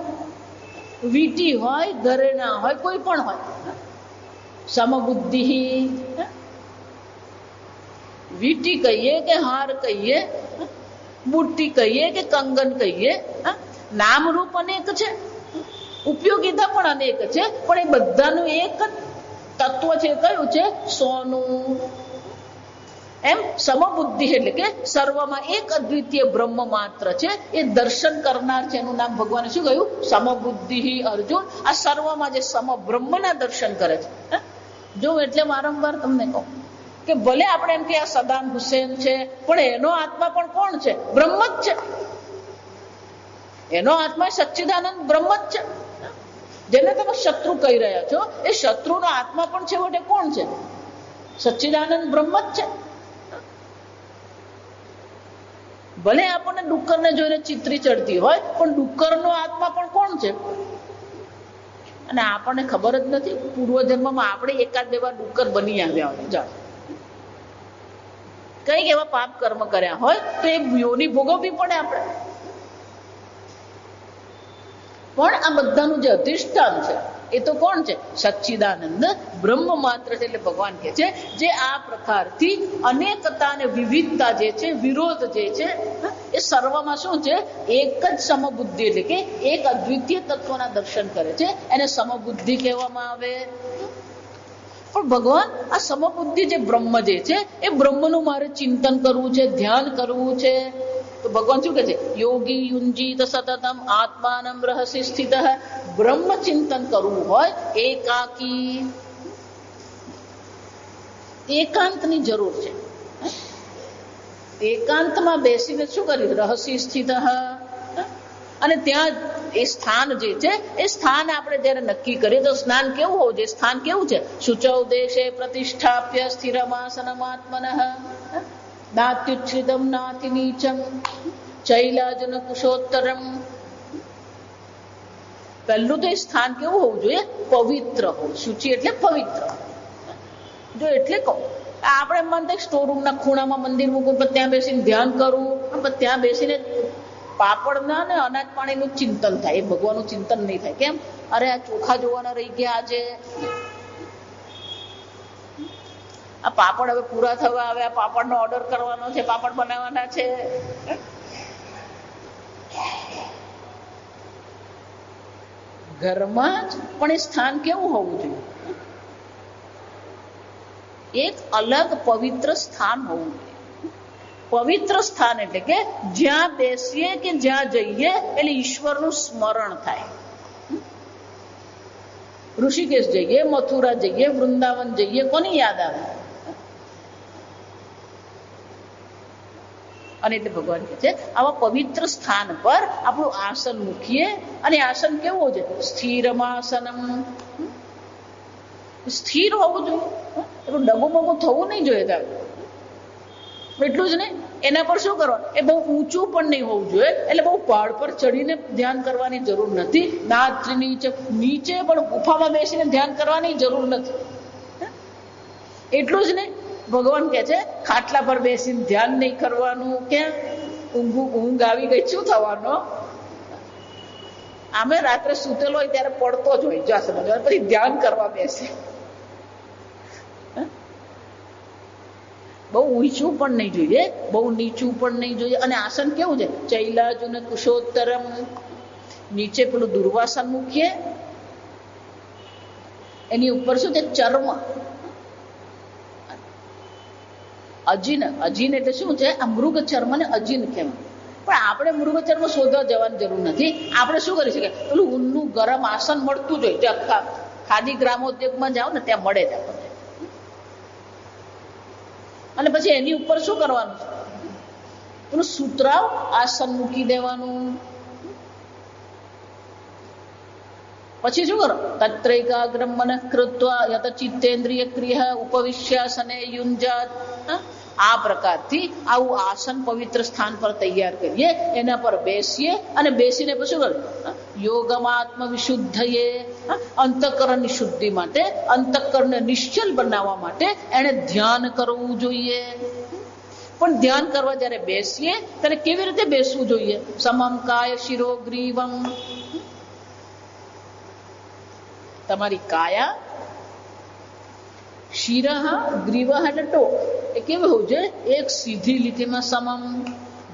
વીટી હોય, ઘરેણા હોય, કોઈ પણ હોય, સમબુદ્ધિ. વીટી કહીએ કે હાર કહીએ, બુટ્ટી કહીએ કે કંગન કહીએ, નામરૂપ અનેક છે, ઉપયોગિતા પણ અનેક છે, પણ એ બધાનું એક તત્વ છે. કયું છે? સોનું. એમ સમબુદ્ધિ એટલે કે સર્વમાં એક અદ્વિતીય બ્રહ્મ માત્ર છે એ દર્શન કરનાર છે. એનું નામ ભગવાને શું કહ્યું? સમબુદ્ધિ. અર્જુન આ સર્વમાં જે સમ બ્રહ્મના દર્શન કરે છે. જો એટલે વારંવાર તમને કહું કે ભલે આપણે એમ કે આ સદામ હુસેન છે, પણ એનો આત્મા પણ કોણ છે? બ્રહ્મ જ છે. એનો આત્મા સચ્ચિદાનંદ બ્રહ્મ જ છે. જેને તમે શત્રુ કહી રહ્યા છો એ શત્રુનો આત્મા પણ છેવટે કોણ છે? સચ્ચિદાનંદ બ્રહ્મ જ છે. ભલે આપણને ડુક્કરને જોઈને ચિત્રી ચડતી હોય, પણ ડુક્કરનો આત્મા પણ કોણ છે? અને આપણને ખબર જ નથી. પૂર્વજન્મમાં આપણે 1-2 વાર ડુક્કર બની આવ્યા હોય. કઈક એવા પાપ કર્મ કર્યા હોય તો એ યોની ભોગવવી પડે આપણે. પણ આ બધાનું જે અધિષ્ઠાન છે એ તો કોણ છે? સચ્ચિદાનંદ બ્રહ્મ માત્ર છે. એટલે ભગવાન કહે છે જે આ પ્રકારથી અનેકતા અને વિવિધતા જે છે, વિરોધ જે છે, એ સર્વમાં શું છે? એક જ સમબુદ્ધિ એટલે કે એક અદ્વિતીય તત્વના દર્શન કરે છે. એને સમબુદ્ધિ કહેવામાં આવે. પણ ભગવાન આ સમબુદ્ધિ જે બ્રહ્મ જે છે એ બ્રહ્મનું મારે ચિંતન કરવું છે, ધ્યાન કરવું છે. તો ભગવાન શું કહે છે? યોગી યુંજીત સતતમ આત્માનમ રહસી સ્થિત. બ્રહ્મ ચિંતન કરવું હોય એકાકી, એકાંતની જરૂર છે. એકાંતમાં બેસીને શું કર્યું? રહસી સ્થિત. અને ત્યાં એ સ્થાન જે છે એ સ્થાન આપણે જયારે નક્કી કરીએ તો સ્નાન કેવું હોવું જોઈએ? સ્થાન કેવું છે? શુચૌ દેશે પ્રતિષ્ઠાપ્ય સ્થિરમાસનમાત્મનઃ નાત્યુચ્છિદમ નાતિ નીચમ ચૈલાજન કુશોત્તરમ. પહેલું તો એ સ્થાન કેવું હોવું જોઈએ? પવિત્ર હોવું. શુચિ એટલે પવિત્ર. જો એટલે કહું આપણે માનતા સ્ટોરરૂમના ખૂણામાં મંદિર મૂકવું, ત્યાં બેસીને ધ્યાન કરવું, ત્યાં બેસીને પાપડના ને અનાજ પાણીનું ચિંતન થાય. એ ભગવાનનું ચિંતન નહીં થાય. કેમ? અરે આ ચોખા જોવાના રહી ગયા આજે, આ પાપડ હવે પૂરા થવા આવે, આ પાપડનો ઓર્ડર કરવાનો છે, પાપડ બનાવવાના છે. ઘરમાં જ પણ એ સ્થાન કેવું હોવું જોઈએ? એક અલગ પવિત્ર સ્થાન હોવું જોઈએ. પવિત્ર સ્થાન એટલે કે જ્યાં બેસીએ કે જ્યાં જઈએ એટલે ઈશ્વરનું સ્મરણ થાય. ઋષિકેશ જઈએ, મથુરા જઈએ, વૃંદાવન જઈએ, કોની યાદ આવે? અને એટલે ભગવાન કહે છે આવા પવિત્ર સ્થાન પર આપણું આસન મૂકીએ. અને આસન કેવું છે? સ્થિરમાસનમ. સ્થિર હોવું જોઈએ. એટલું ડગુમગું થવું નહીં જોઈએ. એટલું જ નહીં, એના પર શું કરવાનું? એ બહુ ઊંચું પણ નહીં હોવું જોઈએ. એટલે બહુ પહાડ પર ચડીને ધ્યાન કરવાની જરૂર નથી. નીચે પણ ગુફામાં બેસીને ધ્યાન કરવાની જરૂર નથી. એટલું જ નહીં, ભગવાન કહે છે ખાટલા પર બેસીને ધ્યાન નહીં કરવાનું. કેમ? ઊંઘ આવી ગઈ, શું થવાનો? આમે રાત્રે સૂતેલો હોય ત્યારે પડતો જ હોય. જા સમજ, પછી ધ્યાન કરવા બેસે. બહુ ઊંચું પણ નહીં જોઈએ, બહુ નીચું પણ નહીં જોઈએ. અને આસન કેવું છે? ચૈલાજુન કુશોત્તરમ. નીચે પેલું દુર્વાસન મૂકીએ, એની ઉપર શું છે? ચર્મ. અજીન, અજીન એટલે શું છે? આ મૃગ ચર્મ ને અજીન કહેવાય. પણ આપણે મૃગ ચર્મ શોધવા જવાની જરૂર નથી. આપણે શું કરી શકીએ? પેલું ઊનનું ગરમ આસન મળતું જ હોય, ત્યાં ખાદી ગ્રામોદ્યોગમાં જાઓ ને ત્યાં મળે જ આપણને. અને પછી એની ઉપર શું કરવાનું છે? પેલું સૂત્રાવ આસન મૂકી દેવાનું. પછી શું કરો? તત્રૈકાગ્રમ મનઃ કૃત્વા યત ચિત્તેન્દ્રિય ક્રિયા ઉપવિશ્યાસને યુંજાત. આ પ્રકારથી આવું આસન પવિત્ર સ્થાન પર તૈયાર કરીએ, એના પર બેસીએ અને બેસીને પછી શું કરીએ? યોગમાત્મ વિશુદ્ધયે, અંતઃકરણની શુદ્ધિ માટે, અંતઃકરણને નિશ્ચલ બનાવવા માટે એને ધ્યાન કરવું જોઈએ. પણ ધ્યાન કરવા જ્યારે બેસીએ ત્યારે કેવી રીતે બેસવું જોઈએ? સમમ કાય શિરો ગ્રીવમ. તમારી કાયા, શિરઃ, ગ્રીવ એટલે ટોક, એ કેવું હોવું જોઈએ? એક સીધી લીટીમાં સમમ.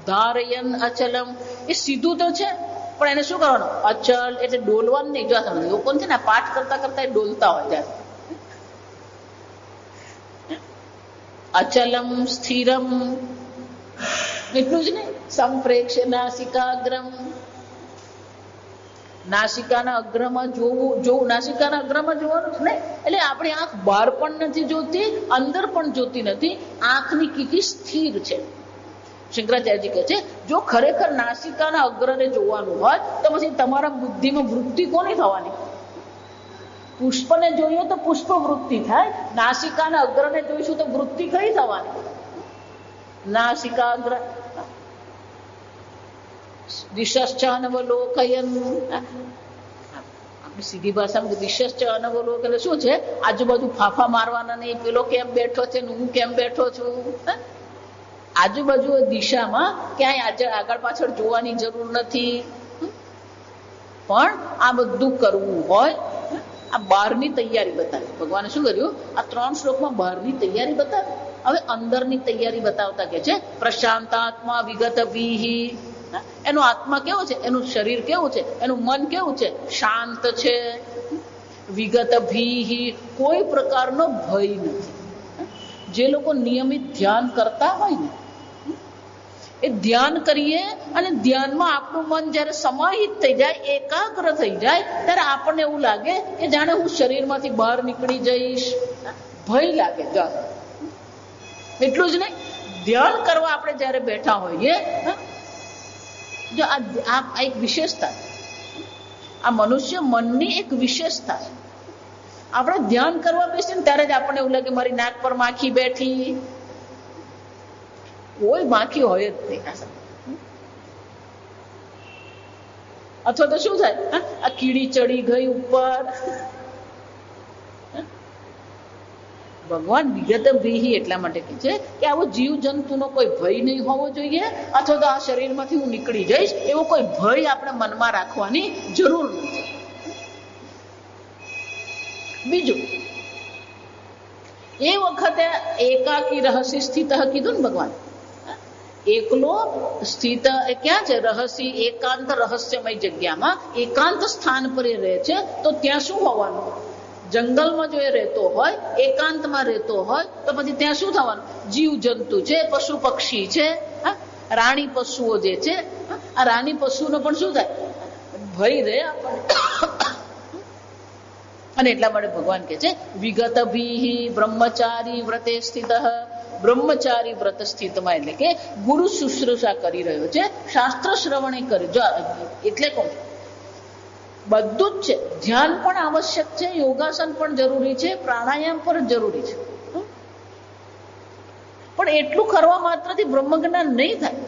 ધારયન અચલમ, એ સીધું તો છે પણ એને શું કરવાનું? અચલ એટલે ડોલવાનું નહીં. જો સમજ, લોકો છે ને પાઠ કરતા કરતા એ ડોલતા હોય ત્યારે. અચલમ સ્થિરમ એટલું જ નહીં. સંપ્રેક્ષ નાસિકાગ્રમ, નાસિકાના અગ્રમાં જોવું. નાસિકાના અગ્રમાં જોવાનું જ નહીં એટલે આપણી આંખ બહાર પણ નથી જોતી, અંદર પણ જોતી નથી. આંખની કીકી સ્થિર છે. શંકરાચાર્યજી કહે છે, જો ખરેખર નાસિકાના અગ્રને જોવાનું હોય તો પછી તમારા બુદ્ધિમાં વૃત્તિ કોની થવાની? પુષ્પને જોઈએ તો પુષ્પ વૃત્તિ થાય, નાસિકાના અગ્રને જોઈશું તો વૃત્તિ કઈ થવાની? નાસિકા અગ્ર. દિશશ્ચ અનવલોકયન, આપણી સીધી ભાષામાં દિશશ્ચ અનવલોકન એટલે શું છે? આજુબાજુ ફાફા મારવાના નહીં, પેલો કેમ બેઠો છે ને હું કેમ બેઠો છું. આજુબાજુ દિશામાં ક્યાંય આગળ પાછળ જોવાની જરૂર નથી. પણ આ બધું કરવું હોય, આ બહારની તૈયારી બતાવી. ભગવાને શું કર્યું? આ 3 શ્લોકમાં બહારની તૈયારી બતાવી. હવે અંદરની તૈયારી બતાવતા કે છે પ્રશાંતાત્મા વિગત ભીહી. એનો આત્મા કેવો છે? એનું શરીર કેવું છે? એનું મન કેવું છે? શાંત છે. વિગત ભીહી, કોઈ પ્રકારનો ભય નથી. જે લોકો નિયમિત ધ્યાન કરતા હોય ને, એ ધ્યાન કરીએ અને ધ્યાનમાં આપણું મન જ્યારે સમાહિત થઈ જાય, એકાગ્ર થઈ જાય, ત્યારે આપણને એવું લાગે કે જાણે હું શરીરમાંથી બહાર નીકળી જઈશ. ભય લાગે. એટલું જ નહીં, ધ્યાન કરવા આપણે જ્યારે બેઠા હોઈએ, જો આ એક વિશેષતા, આ મનુષ્ય મનની એક વિશેષતા છે. આપણે ધ્યાન કરવા બેસીએ ત્યારે જ આપણને એવું લાગે મારી નાક પર માખી બેઠી. કોઈ માખી હોય જ નહીં. અથવા તો શું થાય? આ કીડી ચડી ગઈ ઉપર. ભગવાન વિગત ભીહી એટલા માટે કહે છે કે આવો જીવ જંતુનો કોઈ ભય નહીં હોવો જોઈએ, અથવા તો આ શરીરમાંથી હું નીકળી જઈશ એવો કોઈ ભય આપણે મનમાં રાખવાની જરૂર નથી. બીજું, એ વખતે એકાકી રહસ્ય સ્થિત કીધું ને ભગવાન. એકલો સ્થિત ક્યાં છે? રહસ્ય, એકાંત રહસ્યમય જગ્યામાં, એકાંત સ્થાન પર એ રહે છે. તો ત્યાં શું હોવાનું? જંગલમાં જો એ રહેતો હોય, એકાંતમાં રહેતો હોય, તો પછી ત્યાં શું થવાનું? જીવ જંતુ છે, પશુ પક્ષી છે, રાણી પશુઓ જે છે, આ રાણી પશુનો પણ શું થાય? ભય રહે આપણને. અને એટલા માટે ભગવાન કહે છે વિગત ભીહી બ્રહ્મચારી વ્રતે સ્થિત. બ્રહ્મચારી વ્રત સ્થિતમાં એટલે કે ગુરુ શુશ્રૂષા કરી રહ્યો છે, શાસ્ત્ર શ્રવણે કર્યું. એટલે કોણ? બધું જ છે. ધ્યાન પણ આવશ્યક છે, યોગાસન પણ જરૂરી છે, પ્રાણાયામ પણ જરૂરી છે. પણ એટલું કરવા માત્રથી બ્રહ્મજ્ઞાન નહીં થાય.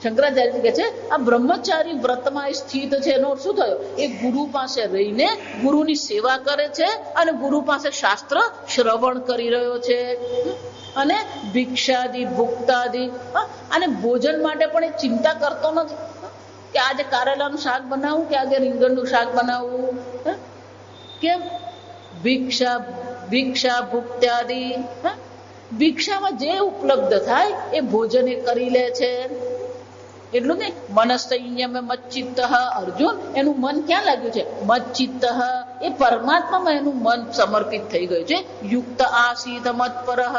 શંકરાચાર્ય કહે છે આ બ્રહ્મચારી વ્રતમાં સ્થિત છે એનો શું થયો? એ ગુરુ પાસે રહીને ગુરુની સેવા કરે છે અને ગુરુ પાસે શાસ્ત્ર શ્રવણ કરી રહ્યો છે. અને ભિક્ષાદિ ભુક્તાદિ, અને ભોજન માટે પણ એ ચિંતા કરતો નથી કે આજે કારેલાનું શાક બનાવું કે આજે રીંગણનું શાક બનાવવું. કેમ? ભિક્ષા ભુક્ત્યાદિ, ભિક્ષામાં જે ઉપલબ્ધ થાય એ ભોજન એ કરી લે છે. એટલું નહીં, મનસ્સંયમ મચ્ચિત્ત, અર્જુન એનું મન ક્યાં લાગ્યું છે? મચ્ચિત્ત, એ પરમાત્મામાં એનું મન સમર્પિત થઈ ગયું છે. યુક્ત આસીત મત્પરઃ,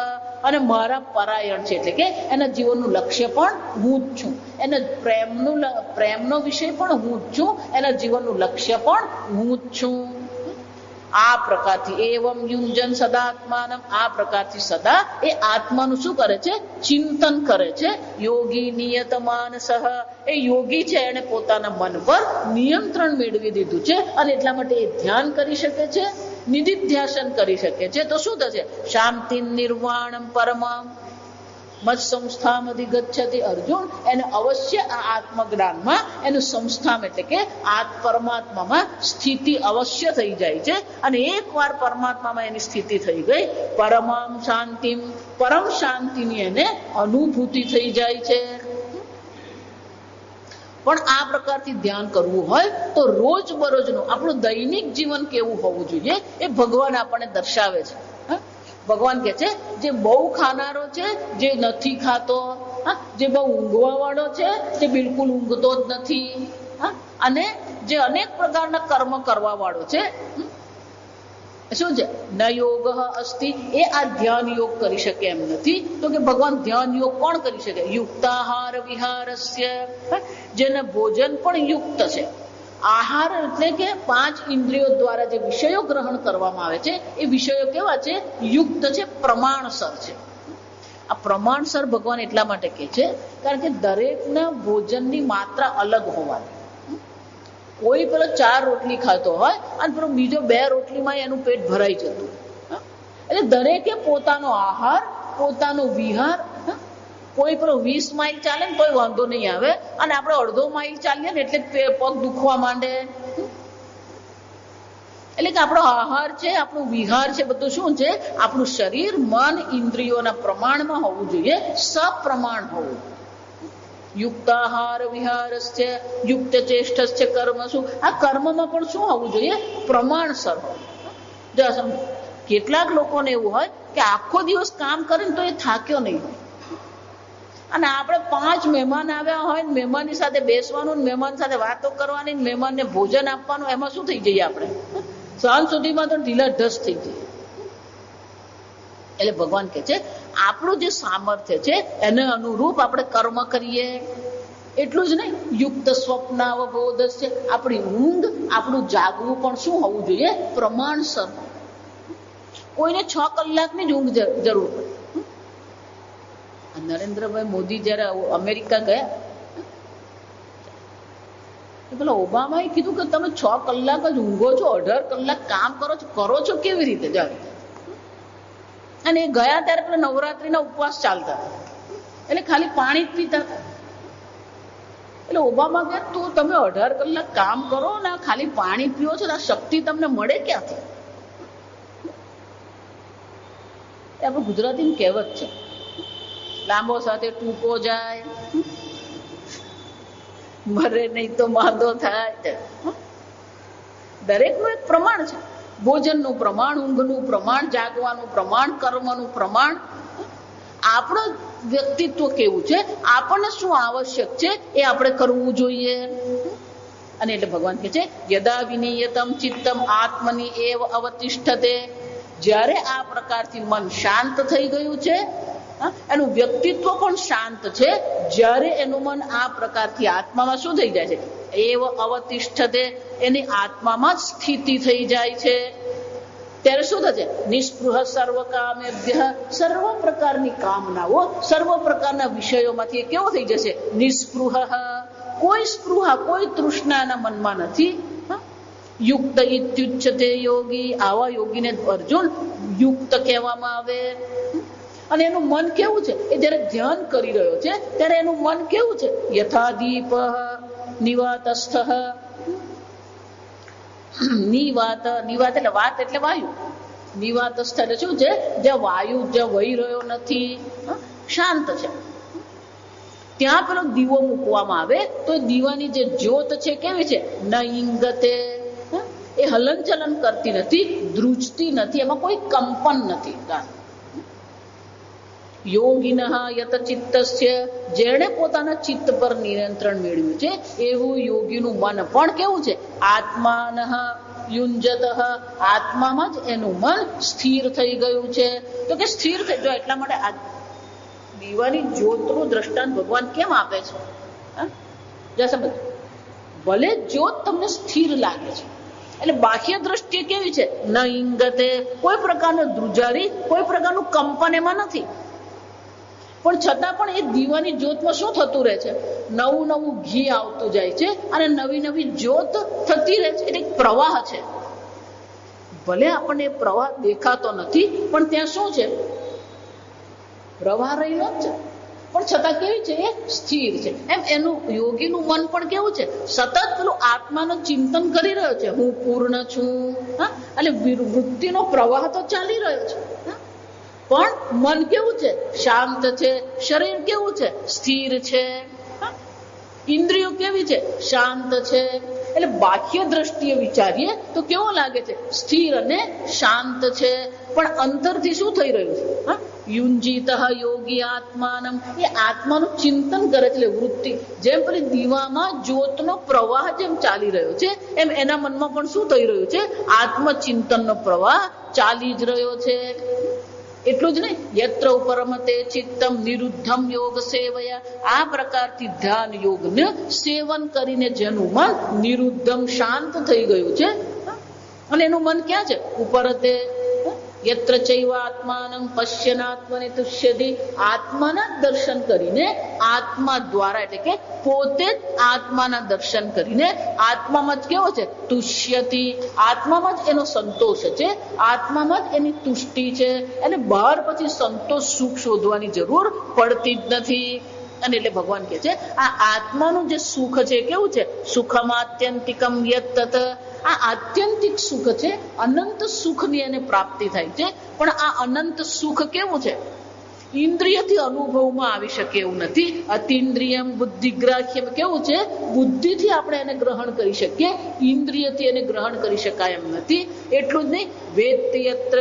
અને મારા પરાયણ છે, એટલે કે એના જીવનનું લક્ષ્ય પણ હું જ છું, એના પ્રેમનો વિષય પણ હું જ છું, એના જીવનનું લક્ષ્ય પણ હું જ છું. આ પ્રકારથી એવમ યુંજન સદાત્માનમ, આ પ્રકારથી સદા એ આત્માનું શું કરે છે? ચિંતન કરે છે. યોગી નિયત માનસઃ, એ યોગી છે, એને પોતાના મન પર નિયંત્રણ મેળવી દીધું છે, અને એટલા માટે એ ધ્યાન કરી શકે છે, નિધિધ્યાસન કરી શકે છે. તો શું થશે? શાંતિ નિર્વાણમ પરમમ મત સંસ્થામાંથી ગચ્છતિ. અર્જુન એને અવશ્ય આ આત્મજ્ઞાનમાં એનું સંસ્થામ એટલે કે પરમાત્મામાં સ્થિતિ અવશ્ય થઈ જાય છે. અને એકવાર પરમાત્મામાં એની સ્થિતિ થઈ ગઈ, પરમામ શાંતિમ, પરમ શાંતિની એને અનુભૂતિ થઈ જાય છે. પણ આ પ્રકારથી ધ્યાન કરવું હોય તો રોજ બરોજનું આપણું દૈનિક જીવન કેવું હોવું જોઈએ એ ભગવાન આપણને દર્શાવે છે. ભગવાન કે છે જે બહુ ખાનારો છે, જે નથી ખાતો, જે બહુ ઊંઘવા વાળો છે, જે બિલકુલ ઊંઘતો જ નથી, અને જે અનેક પ્રકારના કર્મ કરવા વાળો છે, શું છે? ન યોગ અસ્તિ, એ આ ધ્યાન યોગ કરી શકે એમ નથી. તો કે ભગવાન ધ્યાન યોગ કોણ કરી શકે? યુક્તાહાર વિહારસ્ય, જેને ભોજન પણ યુક્ત છે. આહાર એટલે કે 5 ઇન્દ્રિયો દ્વારા જે વિષયો ગ્રહણ કરવામાં આવે છે એ વિષયો કેવા છે? યુક્ત છે, પ્રમાણસર છે. આ પ્રમાણસર ભગવાન એટલા માટે કહે છે કારણ કે દરેકના ભોજનની માત્રા અલગ હોવાની. કોઈ પેલો 4 રોટલી ખાતો હોય અને પેલો બીજો 2 રોટલીમાં એનું પેટ ભરાઈ જતું. એટલે દરેકે પોતાનો આહાર, પોતાનો વિહાર. કોઈ પેલો 20 માઇલ ચાલે ને કોઈ વાંધો નહીં આવે, અને આપણે અડધો માઇલ ચાલીએ ને એટલે પગ દુખવા માંડે. એટલે કે આપણો આહાર છે, આપણું વિહાર છે, બધું શું છે? આપણું શરીર, મન, ઇન્દ્રિયોના પ્રમાણમાં હોવું જોઈએ, સપ્રમાણ હોવું. યુક્તાહાર વિહારસ્ય યુક્ત ચેષ્ટસ્ય કર્મસુ, આ કર્મમાં પણ શું હોવું જોઈએ? પ્રમાણસર હોવું. કેટલાક લોકોને એવું હોય કે આખો દિવસ કામ કરે ને તો એ થાક્યો નહીં હોય, અને આપણે 5 મહેમાન આવ્યા હોય, મહેમાનની સાથે બેસવાનું, મહેમાન સાથે વાતો કરવાની, મહેમાનને ભોજન આપવાનું, એમાં શું થઈ જઈએ આપણે? સાંજ સુધીમાં તો ઢીલા ઢસ થઈ જઈએ. એટલે ભગવાન કહે છે આપણું જે સામર્થ્ય છે એને અનુરૂપ આપણે કર્મ કરીએ. એટલું જ નહીં, યુક્ત સ્વપ્નાવબોધ છે, આપણી ઊંઘ, આપણું જાગવું પણ શું હોવું જોઈએ? પ્રમાણસર. કોઈને 6 કલાકની જ ઊંઘ જરૂર પડે. નરેન્દ્રભાઈ મોદી જયારે અમેરિકા ગયા, પેલા ઓબામાએ કીધું કે તમે 6 કલાક જ ઊંઘો છો, 18 કલાક કામ કરો છો કેવી રીતે? જાવ. અને એ ગયા ત્યારે પેલા નવરાત્રીના ઉપવાસ ચાલતા હતા, એટલે ખાલી પાણી જ પીતા હતા. એટલે ઓબામા કહે તું તમે 18 કલાક કામ કરો ને ખાલી પાણી પીઓ છો, આ શક્તિ તમને મળે ક્યાંથી? એ આપણું ગુજરાતીની કહેવત છે, લાંબો સાથે ટૂંકો જાય, મરે નહીં તો માંદો થાય. દરેકનું એક પ્રમાણ છે. ભોજનનું પ્રમાણ, ઊંઘનું પ્રમાણ, જાગવાનું પ્રમાણ, કર્મનું પ્રમાણ. આપણું વ્યક્તિત્વ કેવું છે, આપણને શું આવશ્યક છે એ આપણે કરવું જોઈએ. અને એટલે ભગવાન કહે છે યદા વિનિયતમ ચિત્તમ આત્મની એવ અવતિષ્ઠતે, જ્યારે આ પ્રકારથી મન શાંત થઈ ગયું છે, એનું વ્યક્તિત્વ પણ શાંત છે, જ્યારે એનું મન આ પ્રકારથી આત્મામાં શું થઈ જાય છે? એવ અવતિષ્ઠતે, એની આત્મામાં સ્થિતિ થઈ જાય છે. ત્યારે શું થશે? નિસ્પૃહ સર્વ કામેભ્ય, સર્વ પ્રકારની કામનાઓ, સર્વ પ્રકારના વિષયોમાંથી કેવો થઈ જશે? નિસ્પૃહ, કોઈ સ્પૃહા, કોઈ તૃષ્ણાના મનમાં નથી. યુક્ત ઇત્યુચ્યતે યોગી, આવા યોગીને અર્જુન યુક્ત કહેવામાં આવે. અને એનું મન કેવું છે? એ જયારે ધ્યાન કરી રહ્યો છે ત્યારે એનું મન કેવું છે? યથા દીપ નિવાતસ્થ, નિવાત, નિવાત એટલે વાત એટલે વાયુ, નિવાતસ્થ એટલે શું છે? જ્યાં વાયુ જ્યાં વહી રહ્યો નથી, શાંત છે. ત્યાં પેલો દીવો મૂકવામાં આવે તો દીવાની જે જ્યોત છે કેવી છે? ન ઇંગતે, એ હલન ચલન કરતી નથી, ધ્રુજતી નથી, એમાં કોઈ કંપન નથી. યોગિનઃ યત ચિત્તસ્ય, જેણે પોતાના ચિત્ત પર નિયંત્રણ મેળવ્યું છે એવું યોગીનું મન પણ કેવું છે? આત્માનઃ યુંજત, આત્મામાં જ એનું મન સ્થિર થઈ ગયું છે. તો કે સ્થિર થઈ જો, એટલા માટે આ દીવાની જ્યોતનું દ્રષ્ટાંત ભગવાન કેમ આપે છે? ભલે જ્યોત તમને સ્થિર લાગે છે, એટલે બાહ્ય દ્રષ્ટિએ કેવી છે? ન ઇંગતે, કોઈ પ્રકારનું ધ્રુજારી, કોઈ પ્રકારનું કંપન એમાં નથી. પણ છતાં પણ એ દીવાની જ્યોતમાં શું થતું રહે છે? નવું નવું ઘી આવતું જાય છે અને નવી નવી જ્યોત થતી રહે છે. એટલે એક પ્રવાહ છે. ભલે આપણને એ પ્રવાહ દેખાતો નથી, પણ ત્યાં શું છે? પ્રવાહ રહેલો જ છે. પણ છતાં કેવી છે? એ સ્થિર છે. એમ એનું યોગીનું મન પણ કેવું છે? સતત પેલું આત્માનું ચિંતન કરી રહ્યો છે. હું પૂર્ણ છું. એટલે વૃત્તિનો પ્રવાહ તો ચાલી રહ્યો છે, પણ મન કેવું છે? શાંત છે. શરીર કેવું છે? સ્થિર છે. ઇન્દ્રિયો કેવી છે? શાંત છે. એટલે બાહ્ય દ્રષ્ટિએ વિચારીએ તો કેવો લાગે છે? સ્થિર અને શાંત છે. પણ અંતરથી શું થઈ રહ્યું છે? યુંજીત યોગી આત્માનમ, એ આત્માનું ચિંતન કરે છે. વૃત્તિ જેમ પેલી દીવામાં જ્યોતનો પ્રવાહ જેમ ચાલી રહ્યો છે, એમ એના મનમાં પણ શું થઈ રહ્યું છે? આત્મચિંતનનો પ્રવાહ ચાલી જ રહ્યો છે. એટલું જ નહીં, યત્ર ઉપરમતે ચિત્તમ નિરુદ્ધમ યોગ સેવયા, આ પ્રકારથી ધ્યાન યોગને સેવન કરીને જેનું મન નિરુદ્ધમ શાંત થઈ ગયું છે, અને એનું મન ક્યાં છે? ઉપરતે યત્ર ચૈવાત્માનં પશ્યનાત્મને તુષ્યતિ, આત્માના દર્શન કરીને, આત્મા દ્વારા એટલે કે પોતે જ આત્માના દર્શન કરીને આત્મામાં જ કેવો છે? તુષ્યતિ, આત્મામાં જ એનો સંતોષ છે, આત્મામાં જ એની તુષ્ટિ છે. અને બહાર પછી સંતોષ સુખ શોધવાની જરૂર પડતી જ નથી. અને એટલે ભગવાન કહે છે આ આત્માનું જે સુખ છે કેવું છે? સુખમ આત્યંતિકમ યત્તત, આ આત્યંતિક સુખ છે, અનંત સુખની એને પ્રાપ્તિ થાય છે. પણ આ અનંત સુખ કેવું છે? ઇન્દ્રિયથી અનુભવમાં આવી શકે એવું નથી. અતિન્દ્રિયમ બુદ્ધિગ્રાહ્યમ, કેવું છે? બુદ્ધિથી આપણે એને ગ્રહણ કરી શકીએ, ઇન્દ્રિયથી એને ગ્રહણ કરી શકાય એમ નથી. એટલું જ નહીં, વેત્તિ યત્ર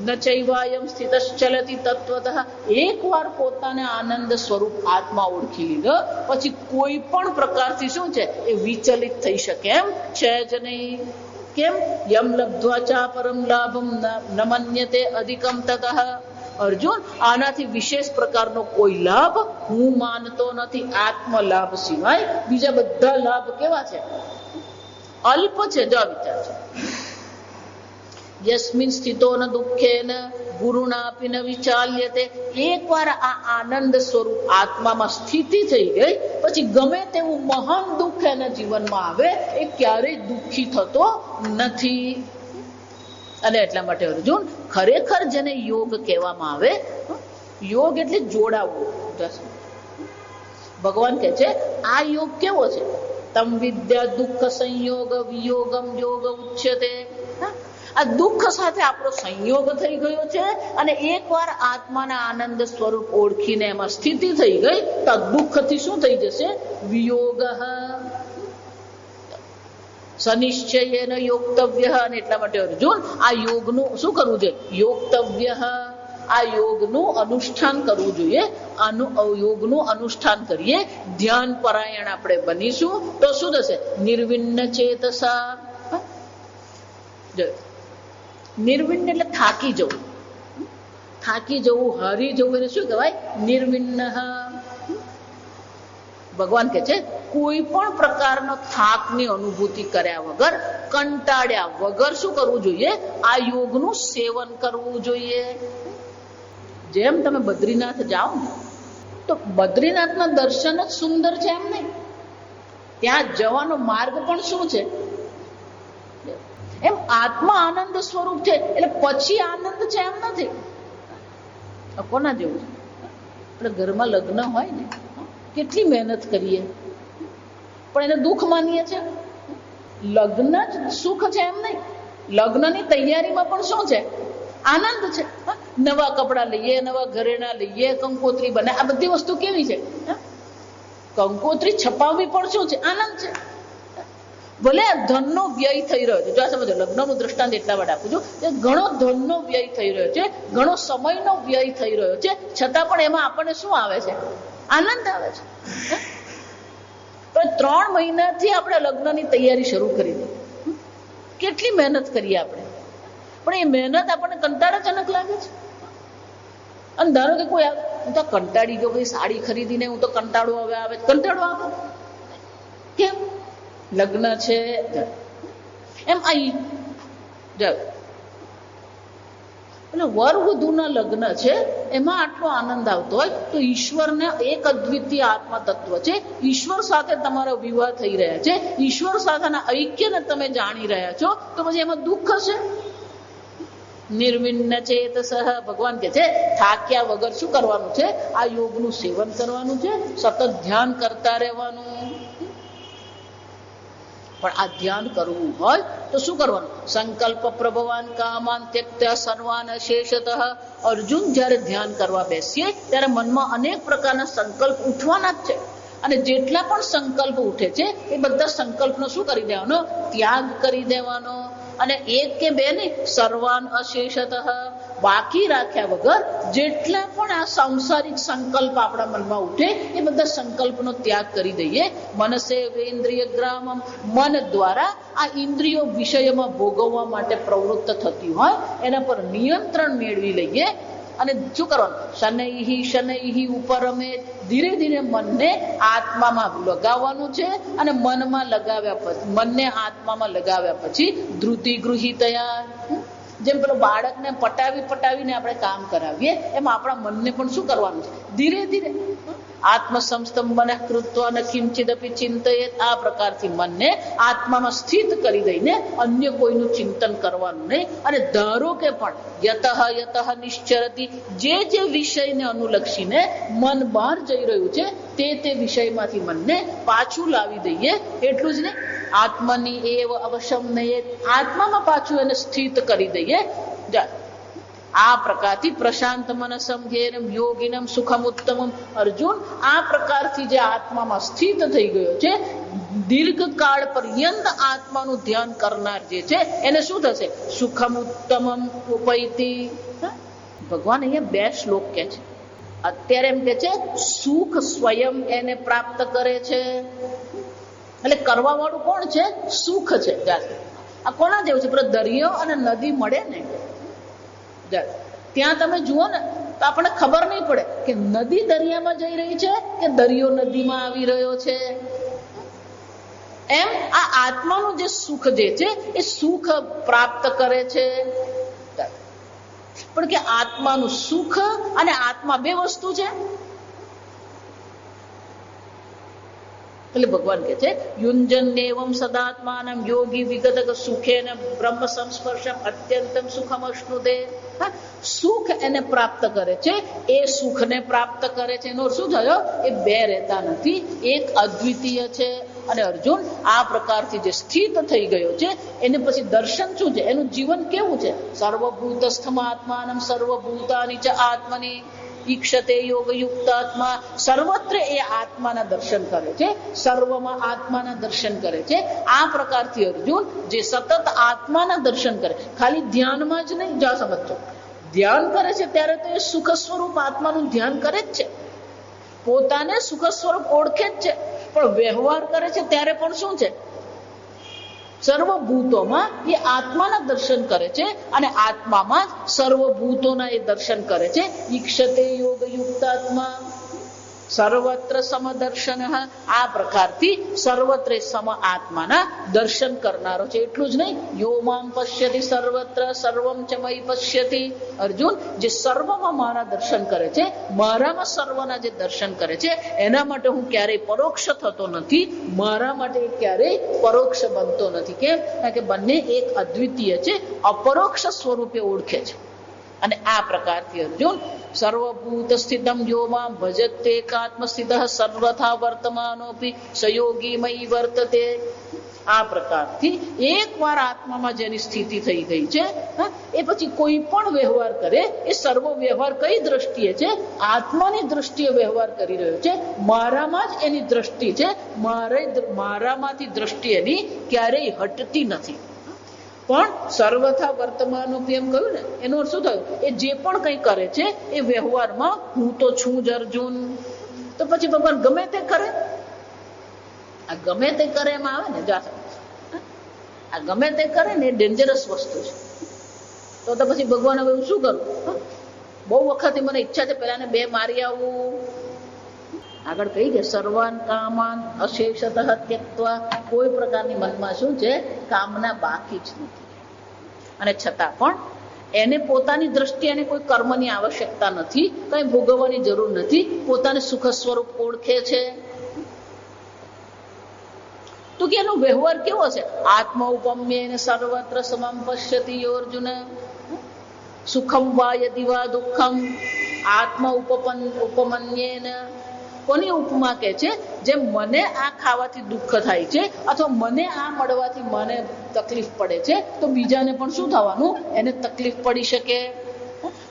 ન ચૈવાયમ સ્થિતશ્ચલતિ તત્વતઃ, એકવાર પોતાને આનંદ સ્વરૂપ આત્મા ઓળખી લીધો પછી કોઈ પણ પ્રકારથી શું છે? એ વિચલિત થઈ શકે એમ છે જ નહીં. કેમ? યમ લબ્ધ્વા ચા પરમ લાભમ ન મન્યતે અધિકમ તતઃ, અર્જુન આનાથી વિશેષ પ્રકારનો કોઈ લાભ હું માનતો નથી આત્મલાભ સિવાય. બીજા બધા લાભ કેવા છે? અલ્પ છે. જો વિચાર છે, યસ્મિન સ્થિતો ન દુઃખેન ગુરુણાપી ન વિચાલ્યતે, એકવાર આ આનંદ સ્વરૂપ આત્મામાં સ્થિતિ થઈ ગઈ પછી ગમે તેવું મહાન દુઃખ એના જીવનમાં આવે એ ક્યારેય દુઃખી થતો નથી. અને એટલા માટે અર્જુન, ખરેખર જેને યોગ કહેવામાં આવે, યોગ એટલે જોડાવવું. ભગવાન કહે છે આ યોગ કેવો છે? તમ વિદ્યા દુઃખ સંયોગ વિયોગમ યોગ ઉચ્યતે. આ દુઃખ સાથે આપણો સંયોગ થઈ ગયો છે, અને એકવાર આત્માના આનંદ સ્વરૂપ ઓળખીને એમાં સ્થિતિ થઈ ગઈ તો દુઃખથી શું થઈ જશે? વિયોગ. સનિશ્ચયેન યોક્તવ્ય, અને એટલા માટે અર્જુન આ યોગનું શું કરવું જોઈએ? યોક્તવ્ય, આ યોગનું અનુષ્ઠાન કરવું જોઈએ. યોગનું અનુષ્ઠાન કરીએ, ધ્યાન પરાયણ આપણે બનીશું તો શું થશે? નિર્વિન્ન ચેતસા. નિર્વિન્ન એટલે થાકી જવું, થાકી જવું, હારી જવું, એને શું કહેવાય? નિર્વિન્ન. ભગવાન કહે છે કોઈ પણ પ્રકારનો થાકની અનુભૂતિ કર્યા વગર, કંટાળ્યા વગર શું કરવું જોઈએ? આ યોગનું સેવન કરવું જોઈએ. જેમ તમે બદ્રીનાથ જાઓ ને તો બદ્રીનાથના દર્શન જ સુંદર છે એમ નહીં, ત્યાં જવાનો માર્ગ પણ શું છે? એમ આત્મા આનંદ સ્વરૂપ છે એટલે પછી આનંદ છે એમ નથી. કોના જેવું છે? આપણે ઘરમાં લગ્ન હોય ને, કેટલી મહેનત કરીએ પણ એને દુઃખ માનીએ છીએ. લગ્ન જ સુખ છે એમ નહીં, લગ્નની તૈયારીમાં પણ શું છે? આનંદ છે. નવા કપડા લઈએ, નવા ઘરેણા લઈએ, કંકોત્રી બને, આ બધી વસ્તુ કેવી છે? કંકોત્રી છપાવવી પણ શું છે? આનંદ છે. ભલે ધનનો વ્યય થઈ રહ્યો છે, જો આ સમજો, લગ્નનું દ્રષ્ટાંત એટલા માટે આપું છું કે ઘણો ધનનો વ્યય થઈ રહ્યો છે, ઘણો સમયનો વ્યય થઈ રહ્યો છે, છતાં પણ એમાં આપણને શું આવે છે? આનંદ આવે છે. પણ 3 મહિનાથી આપણે લગ્નની તૈયારી શરૂ કરી દીધી, કેટલી મહેનત કરીએ આપણે, પણ એ મહેનત આપણને કંટાળાજનક લાગે છે. અને ધારો કે કોઈ હું તો કંટાળી ગયો, કોઈ સાડી ખરીદીને હું તો કંટાળો આવે, કંટાળો આવે કેમ? લગ્ન છે એમ આઈ જાવ, એટલે વર વધુના લગ્ન છે એમાં આટલો આનંદ આવતો હોય તો ઈશ્વરને એક અદ્વિતીય આત્મા તત્વ છે, ઈશ્વર સાથે તમારો વિવાહ થઈ રહ્યા છે, ઈશ્વર સાથેના ઐક્યને તમે જાણી રહ્યા છો, તો પછી એમાં દુઃખ હશે? નિર્વિન્ન ચેતસઃ, ભગવાન કે છે થાક્યા વગર શું કરવાનું છે? આ યોગનું સેવન કરવાનું છે, સતત ધ્યાન કરતા રહેવાનું. પણ આ ધ્યાન કરવું હોય તો શું કરવાનું? સંકલ્પ પ્રભવાન કામાન ત્યક્ત્યા સર્વાન શેષતઃ. અર્જુન જ્યારે ધ્યાન કરવા બેસીએ ત્યારે મનમાં અનેક પ્રકારના સંકલ્પ ઉઠવાના જ છે, અને જેટલા પણ સંકલ્પ ઉઠે છે એ બધા સંકલ્પનો શું કરી દેવાનો? ત્યાગ કરી દેવાનો. અને એક કે બે નહીં, સર્વાન અશેષતઃ, બાકી રાખ્યા વગર જેટલા પણ આ સાંસારિક સંકલ્પ આપણા મનમાં ઉઠે એ બધા સંકલ્પનો ત્યાગ કરી દઈએ. મનસે વેન્દ્રિય ગ્રામમ, મન દ્વારા આ ઇન્દ્રિયો વિષયમાં ભોગવવા માટે પ્રવૃત્ત થતી હોય એના પર નિયંત્રણ મેળવી લઈએ. અને શું કરવાનું? શનૈહી શનૈહી ઉપરમે, ધીરે ધીરે મનને આત્મામાં લગાવવાનું છે. અને મનમાં લગાવ્યા પછી, મનને આત્મામાં લગાવ્યા પછી ધ્રુતિ ગૃહીતયા, જેમ પેલો બાળકને પટાવીને આપણે કામ કરાવીએ એમ આપણા મનને પણ શું કરવાનું છે? ધીરે ધીરે આત્મસંસ્તંભન કૃત્વા ન કિંચિદપી ચિંતયેત, આ પ્રકારથી મનને આત્મામાં સ્થિત કરી દઈને અન્ય કોઈનું ચિંતન કરવાનું નહીં. અને ધારો કે પણ યતઃ યતઃ નિશ્ચરતી, જે વિષયને અનુલક્ષીને મન બહાર જઈ રહ્યું છે તે વિષયમાંથી મનને પાછું લાવી દઈએ. એટલું જ નહીં, આત્મની એવ અવશમ નયેત, આત્મામાં પાછું એને સ્થિત કરી દઈએ. આ પ્રકારથી પ્રશાંત મનસમ ઘેરમ યોગિનમ સુખમ ઉત્તમમ. અર્જુન, આ પ્રકારથી જે આત્મામાં સ્થિત થઈ ગયો છે, દીર્ઘકાળ પર્યંત આત્માનું ધ્યાન કરનાર જે છે એને શું થશે? સુખમ ઉત્તમમ ઉપૈતિ. ભગવાન અહીંયા 2 શ્લોક કે છે. અત્યારે એમ કે છે સુખ સ્વયં એને પ્રાપ્ત કરે છે, એટલે કરવા વાળું કોણ છે? સુખ છે. આ કોના જેવું છે? પેલો દરિયો અને નદી મળે ને, ત્યાં તમે જુઓ ને તો આપણને ખબર નહીં પડે કે નદી દરિયામાં જઈ રહી છે કે દરિયો નદીમાં આવી રહ્યો છે. એમ આ આત્માનું જે સુખ જે છે એ સુખ પ્રાપ્ત કરે છે. પણ કે આત્માનું સુખ અને આત્મા 2 વસ્તુ છે. એટલે ભગવાન કે છે યુંજન એવમ સદાત્માનમ યોગી વિગત સુખેન બ્રહ્મ સંસ્પર્શમ અત્યંતમ સુખમ અશ્નુતે. સુખ એને પ્રાપ્ત કરે છે, એ સુખને પ્રાપ્ત કરે છે. એનો શું થયો? એ 2 રહેતા નથી, એક અદ્વિતીય છે. અને અર્જુન આ પ્રકારથી જે સ્થિત થઈ ગયો છે એને પછી દર્શન શું છે? એનું જીવન કેવું છે? સર્વભૂતસ્થમ આત્માનમ સર્વભૂતાની ચ આત્મની ઈક્ષતે યોગ યુક્તાત્મા. સર્વત્ર એ આત્માના દર્શન કરે છે, સર્વમાં આત્માના દર્શન કરે છે. આ પ્રકારથી અર્જુન જે સતત આત્માના દર્શન કરે, ખાલી ધ્યાનમાં જ નહીં, જા સમજો, ધ્યાન કરે છે ત્યારે તો એ સુખ સ્વરૂપ આત્માનું ધ્યાન કરે જ છે, પોતાને સુખ સ્વરૂપ ઓળખે જ છે. પણ વ્યવહાર કરે છે ત્યારે પણ શું છે? સર્વભૂતોમાં એ આત્માના દર્શન કરે છે, અને આત્મામાં સર્વભૂતોના એ દર્શન કરે છે. ઈક્ષતે યોગ યુક્તાત્મા સર્વત્ર સમદર્શન. આ પ્રકારથી સર્વત્ર સમ આત્માના દર્શન કરનારો છે. એટલું જ નહીં, યો મામ પશ્યતિ સર્વત્ર સર્વમ ચ મયિ પશ્યતિ. અર્જુન, જે સર્વમાં મારા દર્શન કરે છે, મારામાં સર્વના જે દર્શન કરે છે, એના માટે હું ક્યારેય પરોક્ષ થતો નથી, મારા માટે ક્યારેય પરોક્ષ બનતો નથી. કેમ? કારણ કે બંને એક અદ્વિતીય છે, અપરોક્ષ સ્વરૂપે ઓળખે છે. અને આ પ્રકારથી અર્જુન સર્વભૂત સ્થિતમ યોમાં ભજતે એકાત્મ સ્થિતઃ સર્વથા વર્તમાનોપી સયોગી મયી વર્તતે. આ પ્રકારથી એકવાર આત્મામાં જેની સ્થિતિ થઈ ગઈ છે એ પછી કોઈ પણ વ્યવહાર કરે એ સર્વ વ્યવહાર કઈ દ્રષ્ટિએ છે? આત્માની દ્રષ્ટિએ વ્યવહાર કરી રહ્યો છે. મારામાં જ એની દ્રષ્ટિ છે. મારામાંથી દ્રષ્ટિ એની ક્યારેય હટતી નથી. પણ સર્વથા વર્તમાન એમ કહ્યું ને, એનો અર્થ શું થયું? એ જે પણ કંઈ કરે છે એ વ્યવહારમાં હું તો છું જ અર્જુન. તો પછી ભગવાન ગમે તે કરે, આ ગમે તે કરે એમાં આવે ને, આ ગમે તે કરે ને એ ડેન્જરસ વસ્તુ છે. તો પછી ભગવાન હવે હું શું કરું? બહુ વખત મને ઈચ્છા છે પેલાને 2 મારી આવું. આગળ કહી ગયા સર્વાન કામાન અશેષતઃ ત્યક્ત્વા, કોઈ પ્રકારની મનમાં શું છે? કામના બાકી જ નથી. અને છતાં પણ એને પોતાની દ્રષ્ટિએ એને કોઈ કર્મની આવશ્યકતા નથી, કઈ ભોગવવાની જરૂર નથી, પોતાને સુખ સ્વરૂપ ઓળખે છે. તો કે એનો વ્યવહાર કેવો છે? આત્મ ઉપમ્યેન સર્વત્ર સમમ પશ્યતિ અર્જુન, સુખમ વા યદિ વા દુઃખમ આત્મ ઉપમન્યેન. કોની ઉપમા કે છે? જેમ મને આ ખાવાથી દુઃખ થાય છે અથવા મને આ મળવાથી મને તકલીફ પડે છે, તો બીજાને પણ શું થવાનું? એને તકલીફ પડી શકે.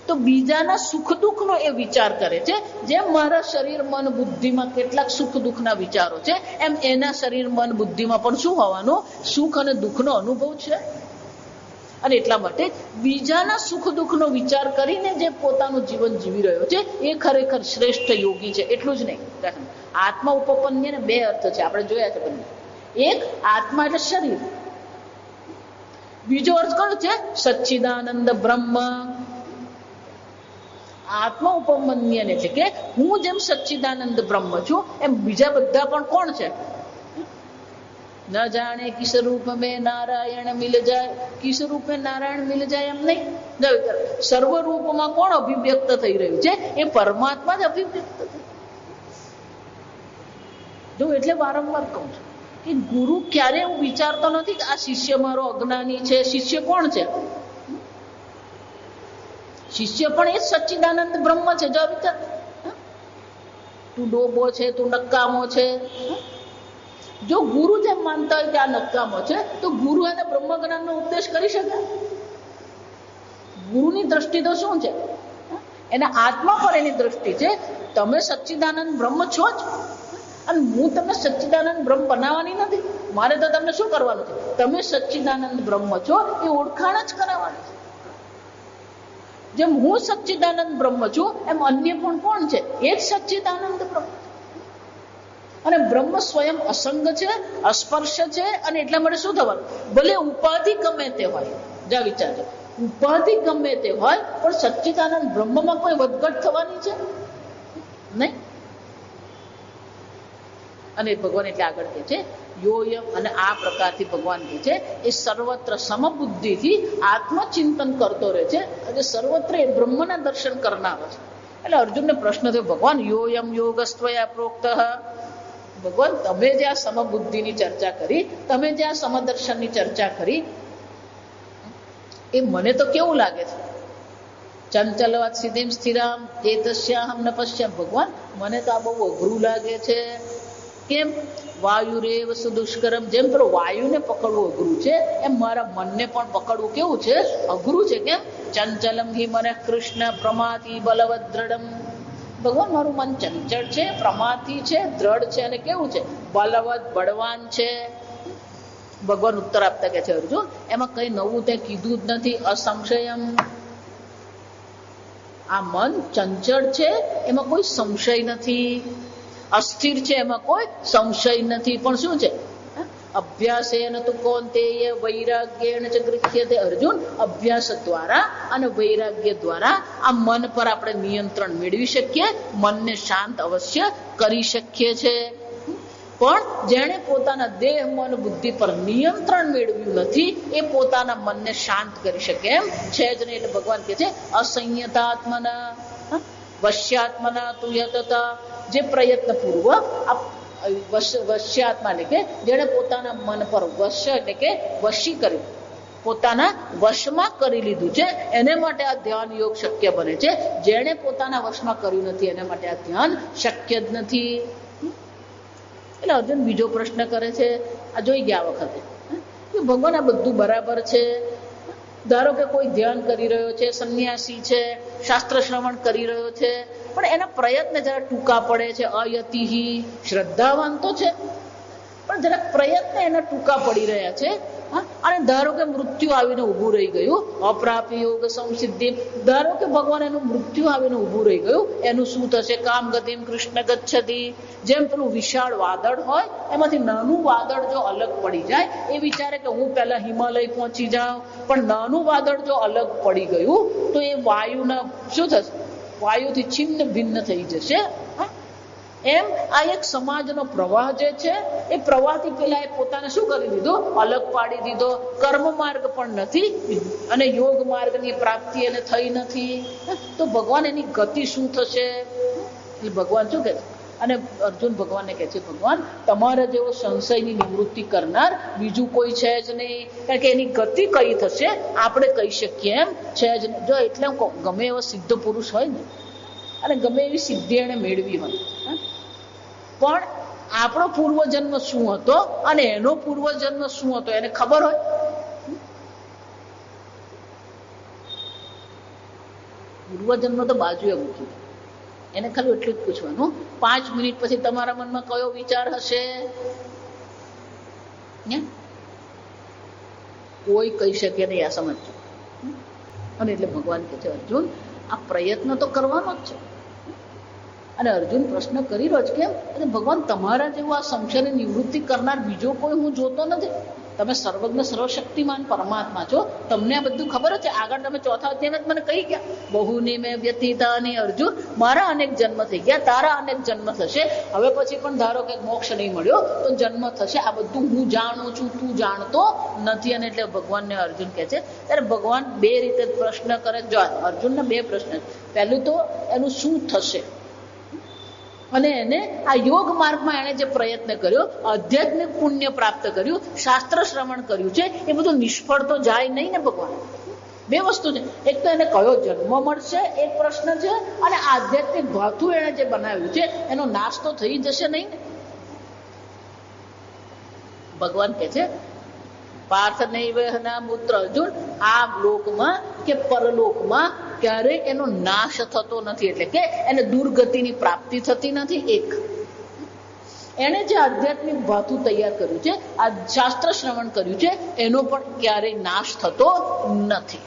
તો બીજાના સુખ દુઃખનો એ વિચાર કરે છે. જેમ મારા શરીર મન બુદ્ધિમાં કેટલાક સુખ દુઃખના વિચારો છે, એમ એના શરીર મન બુદ્ધિમાં પણ શું હોવાનું? સુખ અને દુઃખનો અનુભવ છે. અને એટલા માટે બીજાના સુખ દુઃખનો વિચાર કરીને જે પોતાનું જીવન જીવી રહ્યો છે એ ખરેખર શ્રેષ્ઠ યોગી છે. એટલું જ નહીં, આત્મા ઉપપન્નને 2 અર્થ છે, આપણે જોયા છે બંને. એક આત્મા એટલે શરીર, બીજો અર્થ કયો છે? સચ્ચિદાનંદ બ્રહ્મ. આત્મા ઉપમન્યન એટલે કે હું જેમ સચ્ચિદાનંદ બ્રહ્મ છું એમ બીજા બધા પણ કોણ છે? ન જાણે કિસ રૂપ મેં નારાયણ મિલ જાય. કિસ રૂપ મેં નારાયણ મિલ જાય એમ નહીં, સર્વ રૂપમાં કોણ અભિવ્યક્ત થઈ રહ્યું છે? એ પરમાત્મા જ અભિવ્યક્ત થઈ. જો એટલે વારંવાર કહું છું કે ગુરુ ક્યારે એવું વિચારતો નથી કે આ શિષ્ય મારો અજ્ઞાની છે. શિષ્ય કોણ છે? શિષ્ય પણ એ સચ્ચિદાનંદ બ્રહ્મ છે. જો વિચાર, તું ડોબો છે, તું નકામો છે. જો ગુરુ જેમ માનતા હોય કે આ નકામો છે, તો ગુરુ એને બ્રહ્મ જ્ઞાનનો ઉપદેશ કરી શકે? ગુરુની દ્રષ્ટિ તો શું છે? એના આત્મા પર એની દ્રષ્ટિ છે. તમે સચ્ચિદાનંદ બ્રહ્મ છો જ, અને હું તમને સચ્ચિદાનંદ બ્રહ્મ બનાવવાની નથી. મારે તો તમને શું કરવાનું છે? તમે સચ્ચિદાનંદ બ્રહ્મ છો એ ઓળખાણ જ કરાવવાની છે. જેમ હું સચ્ચિદાનંદ બ્રહ્મ છું એમ અન્ય પણ કોણ છે? એ જ સચ્ચિદાનંદ બ્રહ્મ. અને બ્રહ્મ સ્વયં અસંગ છે, અસ્પર્શ છે. અને એટલા માટે શું થવાનું? ભલે ઉપાધિ ગમે તે હોય, જા વિચારજો, ઉપાધિ ગમે તે હોય પણ સચ્ચિદાનંદ બ્રહ્મમાં કોઈ વધઘટ થવાની છે નહીં. અને ભગવાન એટલે આગળ કહે છે યોયમ, અને આ પ્રકારથી ભગવાન કહે છે એ સર્વત્ર સમબુદ્ધિથી આત્મચિંતન કરતો રહે છે. અને સર્વત્ર એ બ્રહ્મના દર્શન કરનારો છે. એટલે અર્જુનને પ્રશ્ન થયો, ભગવાન યોયમ યોગસ્ત્વયા પ્રોક્ત. ભગવાન તમે જે આ સમબુદ્ધિની ચર્ચા કરી, તમે જે આ સમદર્શનની ચર્ચા કરી, એ મને તો કેવું લાગે છે? ચંચલવત સિદ્ધિમ સ્થિરામ એતસ્યાહમ ન પશ્યમ. ભગવાન મને તો આ બહુ અઘરું લાગે છે. કેમ? વાયુરેવ સુદુષ્કરમ. જેમ પેલો વાયુને પકડવું અઘરું છે, એમ મારા મનને પણ પકડવું કેવું છે? અઘરું છે. કેમ? ચંચલમ હિ મને કૃષ્ણ પ્રમાથી બલવદ દ્રઢમ. ભગવાન મારું મન ચંચળ છે, પ્રમાથી છે, દ્રઢ છે, અને કેવું છે? બલવદ, બળવાન છે. ભગવાન ઉત્તર આપતા કે છે અર્જુન એમાં કઈ નવું તે કીધું જ નથી. અસંશયમ. આ મન ચંચળ છે એમાં કોઈ સંશય નથી. અસ્થિર છે એમાં કોઈ સંશય નથી. પણ શું છે? અભ્યાસેન તુ કૌંતેય વૈરાગ્યેન ચ ગૃહ્યતે. અર્જુન, અભ્યાસ દ્વારા અને વૈરાગ્ય દ્વારા આ મન પર આપણે નિયંત્રણ મેળવી શકીએ, મનને શાંત અવશ્ય કરી શકીએ છે. પણ જેણે પોતાના દેહ મન બુદ્ધિ પર નિયંત્રણ મેળવ્યું નથી એ પોતાના મનને શાંત કરી શકે એમ છે જ નહીં. એટલે ભગવાન કહે છે અસંયતાત્મના વશ્યાત્મના તુ યતતા. જે પ્રયત્ન પૂર્વક વશ્યાત્મા એટલે કે જેણે પોતાના મન પર વશ એટલે કે વશી કર્યું, પોતાના વશમાં કરી લીધું છે, એને માટે આ ધ્યાન યોગ શક્ય બને છે. જેણે પોતાના વશમાં કર્યું નથી એને માટે આ ધ્યાન શક્ય જ નથી. એટલે અર્જુન બીજો પ્રશ્ન કરે છે, આ જોઈ ગયા વખતે કે ભગવાન આ બધું બરાબર છે. ધારો કે કોઈ ધ્યાન કરી રહ્યો છે, સંન્યાસી છે, શાસ્ત્ર શ્રવણ કરી રહ્યો છે, પણ એના પ્રયત્ન જરા ટૂંકા પડે છે. અયતિહિ શ્રદ્ધાવાન તો છે, પણ જરાક પ્રયત્ન એના ટૂંકા પડી રહ્યા છે. અને ધારો કે મૃત્યુ આવીને ઊભું રહી ગયું, અપ્રાપ્ય યોગ સંસિદ્ધિ, ધારો કે ભગવાન એનું મૃત્યુ આવીને ઊભું રહી ગયું, એનું શું થશે? કામ ગતિમ કૃષ્ણ ગચ્છતિ. જેમ પેલું વિશાળ વાદળ હોય એમાંથી નાનું વાદળ જો અલગ પડી જાય, એ વિચારે કે હું પહેલા હિમાલય પહોંચી જાઉં, પણ નાનું વાદળ જો અલગ પડી ગયું તો એ વાયુના શું થશે? વાયુથી છિન્ન ભિન્ન થઈ જશે. એમ આ એક સમાજનો પ્રવાહ જે છે, એ પ્રવાહથી પેલા એ પોતાને શું કરી દીધો? અલગ પાડી દીધો. કર્મ માર્ગ પણ નથી અને યોગ માર્ગની પ્રાપ્તિ એને થઈ નથી. તો ભગવાન એની ગતિ શું થશે? એટલે ભગવાન શું કહે છે? અને અર્જુન ભગવાનને કહે છે, ભગવાન તમારા જેવો સંશયની નિવૃત્તિ કરનાર બીજું કોઈ છે જ નહીં, કારણ કે એની ગતિ કઈ થશે આપણે કહી શકીએ એમ છે જ નહીં. જો એટલે ગમે એવો સિદ્ધ પુરુષ હોય ને અને ગમે એવી સિદ્ધિ એને મેળવી હોય, પણ આપણો પૂર્વજન્મ શું હતો અને એનો પૂર્વજન્મ શું હતો એને ખબર હોય? પૂર્વજન્મ તો બાજુએ મૂકી, એને ખાલી એટલું જ પૂછવાનું, 5 મિનિટ પછી તમારા મનમાં કયો વિચાર હશે? કોઈ કહી શકે નહીં, આ સમજજો. અને એટલે ભગવાન કહે છે, અર્જુન આ પ્રયત્ન તો કરવાનો જ છે. અને અર્જુન પ્રશ્ન કરી રહ્યો છે, કેમ? એટલે ભગવાન તમારા જેવું આ સંશયની નિવૃત્તિ કરનાર બીજો કોઈ હું જોતો નથી. તમે સર્વજ્ઞ સર્વશક્તિમાન પરમાત્મા છો, તમને આ બધું ખબર છે. આગળ તમે ચોથા અધ્યાયમાં મને કહી ગયા, બહુની મેં વ્યતીતાની અર્જુન, મારા અનેક જન્મ થઈ ગયા, તારા અનેક જન્મ થશે. હવે પછી પણ ધારો કે મોક્ષ નહીં મળ્યો તો જન્મ થશે. આ બધું હું જાણું છું, તું જાણતો નથી. અને એટલે ભગવાનને અર્જુન કહે છે, ત્યારે ભગવાન બે રીતે પ્રશ્ન કરે. જો અર્જુનના બે પ્રશ્ન, પહેલું તો એનું શું થશે, અને એને આ યોગ માર્ગમાં એને જે પ્રયત્ન કર્યો, આધ્યાત્મિક પુણ્ય પ્રાપ્ત કર્યું, શાસ્ત્ર શ્રવણ કર્યું છે, એ બધું નિષ્ફળ તો જાય નહીં ને ભગવાન? બે વસ્તુ છે. એક તો એને કયો જન્મ મળશે એક પ્રશ્ન છે, અને આધ્યાત્મિક ભાથું એને જે બનાવ્યું છે એનો નાશ તો થઈ જશે નહીં ને? ભગવાન કહે છે, પાર્થ નૈવહના પુત્ર અર્જુન, આ લોકમાં કે પરલોકમાં ક્યારેય એનો નાશ થતો નથી, એટલે કે એને દુર્ગતિની પ્રાપ્તિ થતી નથી. એક એને જે આધ્યાત્મિક ભાથું તૈયાર કર્યું છે, આ શાસ્ત્ર શ્રવણ કર્યું છે, એનો પણ ક્યારેય નાશ થતો નથી.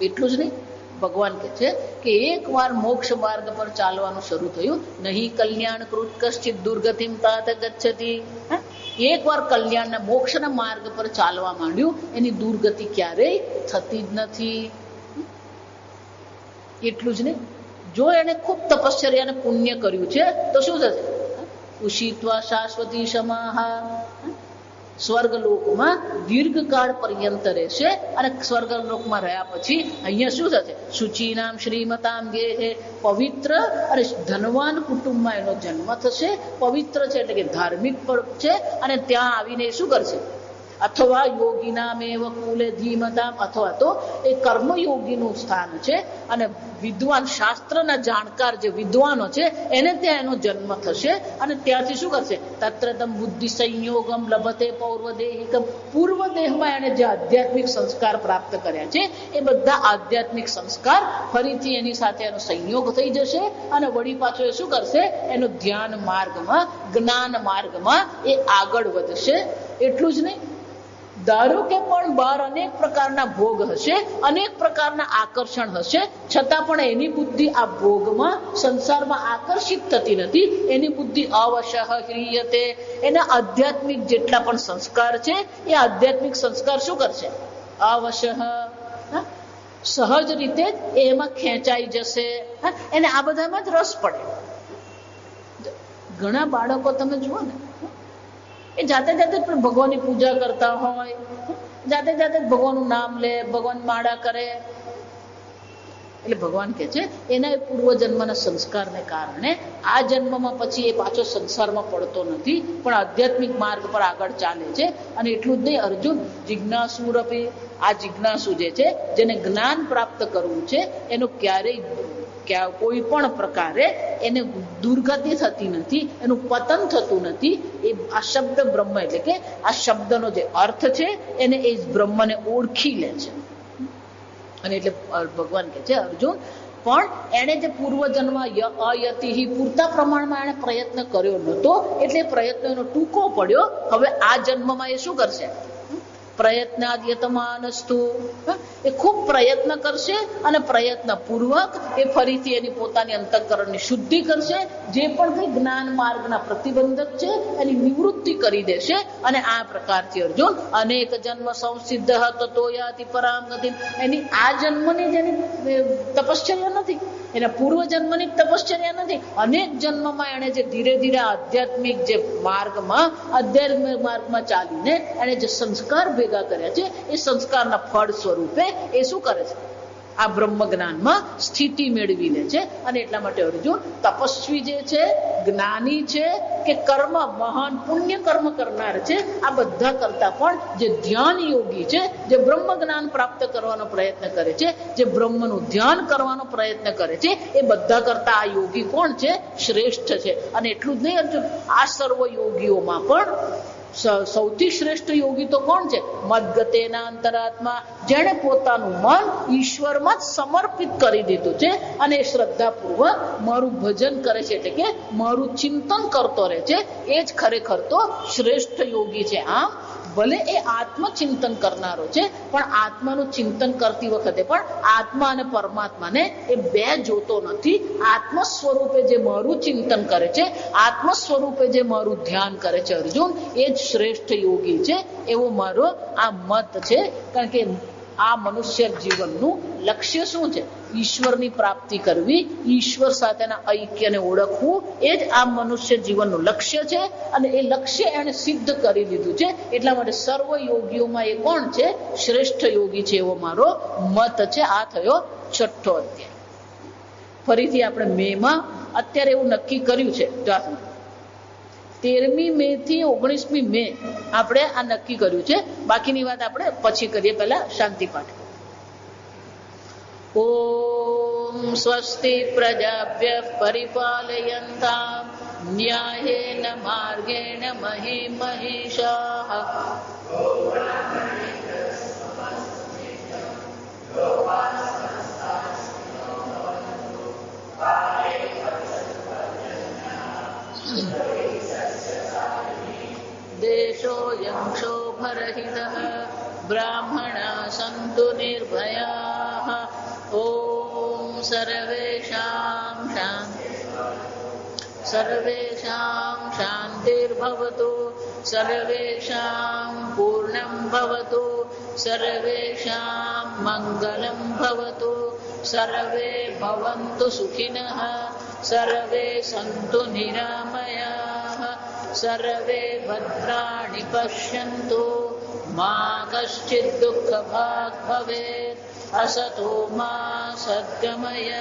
એટલું જ નહીં, ભગવાન કહે છે કે એકવાર મોક્ષ માર્ગ પર ચાલવાનું શરૂ થયું, નહીં કલ્યાણ કૃત કશ્ચિત દુર્ગતિમ તાત ગચ્છતિ. એકવાર કલ્યાણના મોક્ષના માર્ગ પર ચાલવા માંડ્યું, એની દુર્ગતિ ક્યારેય થતી જ નથી. એટલું જ નહીં, જો એને ખૂબ તપશ્ચર્યા અને પુણ્ય કર્યું છે તો શું થશે? ઉષિત્વા શાશ્વતી સમાહા, સ્વર્ગલોકમાં દીર્ઘકાળ પર્યંત રહેશે. અને સ્વર્ગલોકમાં રહ્યા પછી અહીંયા શું થશે? શુચિનામ શ્રીમતામ ગેહે, પવિત્ર અને ધનવાન કુટુંબમાં એનો જન્મ થશે. પવિત્ર છે એટલે કે ધાર્મિક પણ છે, અને ત્યાં આવીને શું કરશે? અથવા યોગીનામેવ કુલે ધીમતામ, અથવા તો એ કર્મયોગીનું સ્થાન છે, અને વિદ્વાન શાસ્ત્રના જાણકાર જે વિદ્વાનો છે એને ત્યાં એનો જન્મ થશે. અને ત્યાંથી શું કરશે? તત્રતમ બુદ્ધિ સંયોગમ લભતે પૌર્વદેહિકમ, પૂર્વ દેહમાં એને જે આધ્યાત્મિક સંસ્કાર પ્રાપ્ત કર્યા છે એ બધા આધ્યાત્મિક સંસ્કાર ફરીથી એની સાથે એનો સંયોગ થઈ જશે, અને વળી પાછો એ શું કરશે? એનો ધ્યાન માર્ગમાં, જ્ઞાન માર્ગમાં એ આગળ વધશે. એટલું જ નહીં, ધારો કે પણ બહાર અનેક પ્રકારના ભોગ હશે, અનેક પ્રકારના આકર્ષણ હશે, છતાં પણ એની બુદ્ધિ આ ભોગમાં, સંસારમાં આકર્ષિત થતી નથી. એની બુદ્ધિ અવશઃ હ્રિયતે, એના આધ્યાત્મિક જેટલા પણ સંસ્કાર છે એ આધ્યાત્મિક સંસ્કાર શું કરશે? અવશઃ, સહજ રીતે એમાં ખેંચાઈ જશે. એને આ બધામાં જ રસ પડે. ઘણા બાળકો તમે જુઓ ને, એ જાતે જાતે પણ ભગવાનની પૂજા કરતા હોય, જાતે જાતે ભગવાનનું નામ લે, ભગવાન માળા કરે. એટલે ભગવાન કહે છે એના પૂર્વજન્મના સંસ્કારને કારણે આ જન્મમાં પછી એ પાછો સંસારમાં પડતો નથી, પણ આધ્યાત્મિક માર્ગ પર આગળ ચાલે છે. અને એટલું જ નહીં, અર્જુન જિજ્ઞાસુરપી, આ જિજ્ઞાસુ જે છે, જેને જ્ઞાન પ્રાપ્ત કરવું છે, એનો ક્યારેય કે આ કોઈ પણ પ્રકારે એને દુર્ગતિ થતી નથી, એનું પતન થતું નથી. એ આ શબ્દ બ્રહ્મ એટલે કે આ શબ્દનો જે અર્થ છે એને એ બ્રહ્મને ઓળખી લે છે. અને એટલે ભગવાન કહે છે અર્જુન પણ એને જે પૂર્વજન્મ અયતિ પૂરતા પ્રમાણમાં એને પ્રયત્ન કર્યો નહોતો, એટલે પ્રયત્ન એનો ટૂંકો પડ્યો. હવે આ જન્મમાં એ શું કરશે? પ્રયત્નાદ્યતમાનસ્તુ, એ ખૂબ પ્રયત્ન કરશે અને પ્રયત્ન પૂર્વક એ ફરીથી એની પોતાની અંતઃકરણની શુદ્ધિ કરશે. જે પણ કઈ જ્ઞાન માર્ગના પ્રતિબંધક છે એની નિવૃત્તિ કરી દેશે. અને આ પ્રકારથી અર્જુન અનેક જન્મ સંસિદ્ધ તતો યાતિ પરામ ગતિ, એની આ જન્મની જેની તપશ્ચર્યા નથી, એના પૂર્વ જન્મની તપશ્ચર્યા નથી, અનેક જન્મમાં એને જે ધીરે ધીરે આધ્યાત્મિક જે માર્ગમાં આધ્યાત્મિક માર્ગમાં ચાલીને એને જે સંસ્કાર ભેગા કર્યા છે એ સંસ્કારના ફળ સ્વરૂપે એ શું કરે છે? આ બ્રહ્મ જ્ઞાનમાં સ્થિતિ મેળવી લે છે. અને એટલા માટે અર્જુન તપસ્વી જે છે, જ્ઞાની છે કે કર્મ મહાન પુણ્ય કર્મ કરનાર છે, આ બધા કરતા પણ જે ધ્યાન યોગી છે, જે બ્રહ્મ જ્ઞાન પ્રાપ્ત કરવાનો પ્રયત્ન કરે છે, જે બ્રહ્મનું ધ્યાન કરવાનો પ્રયત્ન કરે છે, એ બધા કરતા આ યોગી કોણ છે? શ્રેષ્ઠ છે. અને એટલું જ નહીં અર્જુન, આ સર્વ યોગીઓમાં પણ સૌથી શ્રેષ્ઠ યોગી તો કોણ છે? મદગતેના અંતરાત્મા, જેણે પોતાનું મન ઈશ્વરમાં જ સમર્પિત કરી દીધું છે અને શ્રદ્ધાપૂર્વક મારું ભજન કરે છે, એટલે કે મારું ચિંતન કરતો રહે છે. એ જ ખરેખર તો શ્રેષ્ઠ યોગી છે. આમ ભલે એ આત્મચિંતન કરનારો છે, પણ આત્માનું ચિંતન કરતી વખતે પણ આત્મા અને પરમાત્માને એ બે જોતો નથી. આત્મ સ્વરૂપે જે મારું ચિંતન કરે છે, આત્મ સ્વરૂપે જે મારું ધ્યાન કરે છે અર્જુન, એ જ શ્રેષ્ઠ યોગી છે, એવો મારો આ મત છે. કારણ કે આ મનુષ્ય જીવનનું લક્ષ્ય શું છે? ઈશ્વરની પ્રાપ્તિ કરવી, ઈશ્વર સાથેના ઐક્યને ઓળખવું, એ જ આ મનુષ્ય જીવનનું લક્ષ્ય છે. અને એ લક્ષ્ય એને સિદ્ધ કરી લીધું છે. એટલા માટે સર્વ યોગીઓમાં એ કોણ છે? શ્રેષ્ઠ યોગી છે, એવો મારો મત છે. આ થયો 6થો અધ્યાય. ફરીથી આપણે મેમાં અત્યારે એવું નક્કી કર્યું છે, 13મી મે થી 19મી મે આપણે આ નક્કી કર્યું છે. બાકીની વાત આપણે પછી કરીએ, પહેલા શાંતિ પાઠ. ઓમ સ્વસ્તિ પ્રજાભ્યઃ પરિપાલયન્તામ ન્યાયેન માર્ગેણ મહિં મહિષાઃ. દેશોऽયં ક્ષોભરહિતઃ બ્રાહ્મણા સन्तु નિર્ભયાઃ. ઓમ સર્વેષાં શાંતિર્ભવતુ, સર્વેષાં પૂર્ણં ભવતુ, સર્વેષાં મંગલં ભવતુ, સર્વે ભવन्तુ સુખિનઃ, સર્વે સन्तુ નિરામયાઃ, સર્વે ભદ્રાણિ પશ્યन्तુ, મા કશ્ચિદ દુઃખભાગ ભવેत्. असतो मा सद्गमय,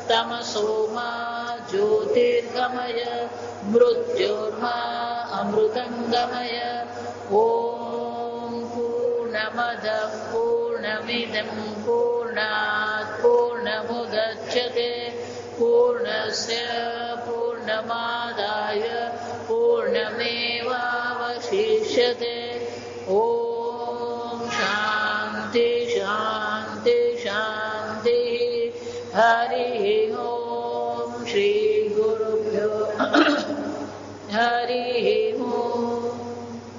तमसो मा ज्योतिर्गमय, मृत्योर्मा अमृतं गमय. ओम पूर्णमदः पूर्णमिदं पूर्णात् पूर्णमुदच्यते पूर्णस्य पूर्णमादाय पूर्णमेवावशिष्यते. ओम शांति शांति शांति. हरि ओम श्री गुरुभ्यो हरि ओम.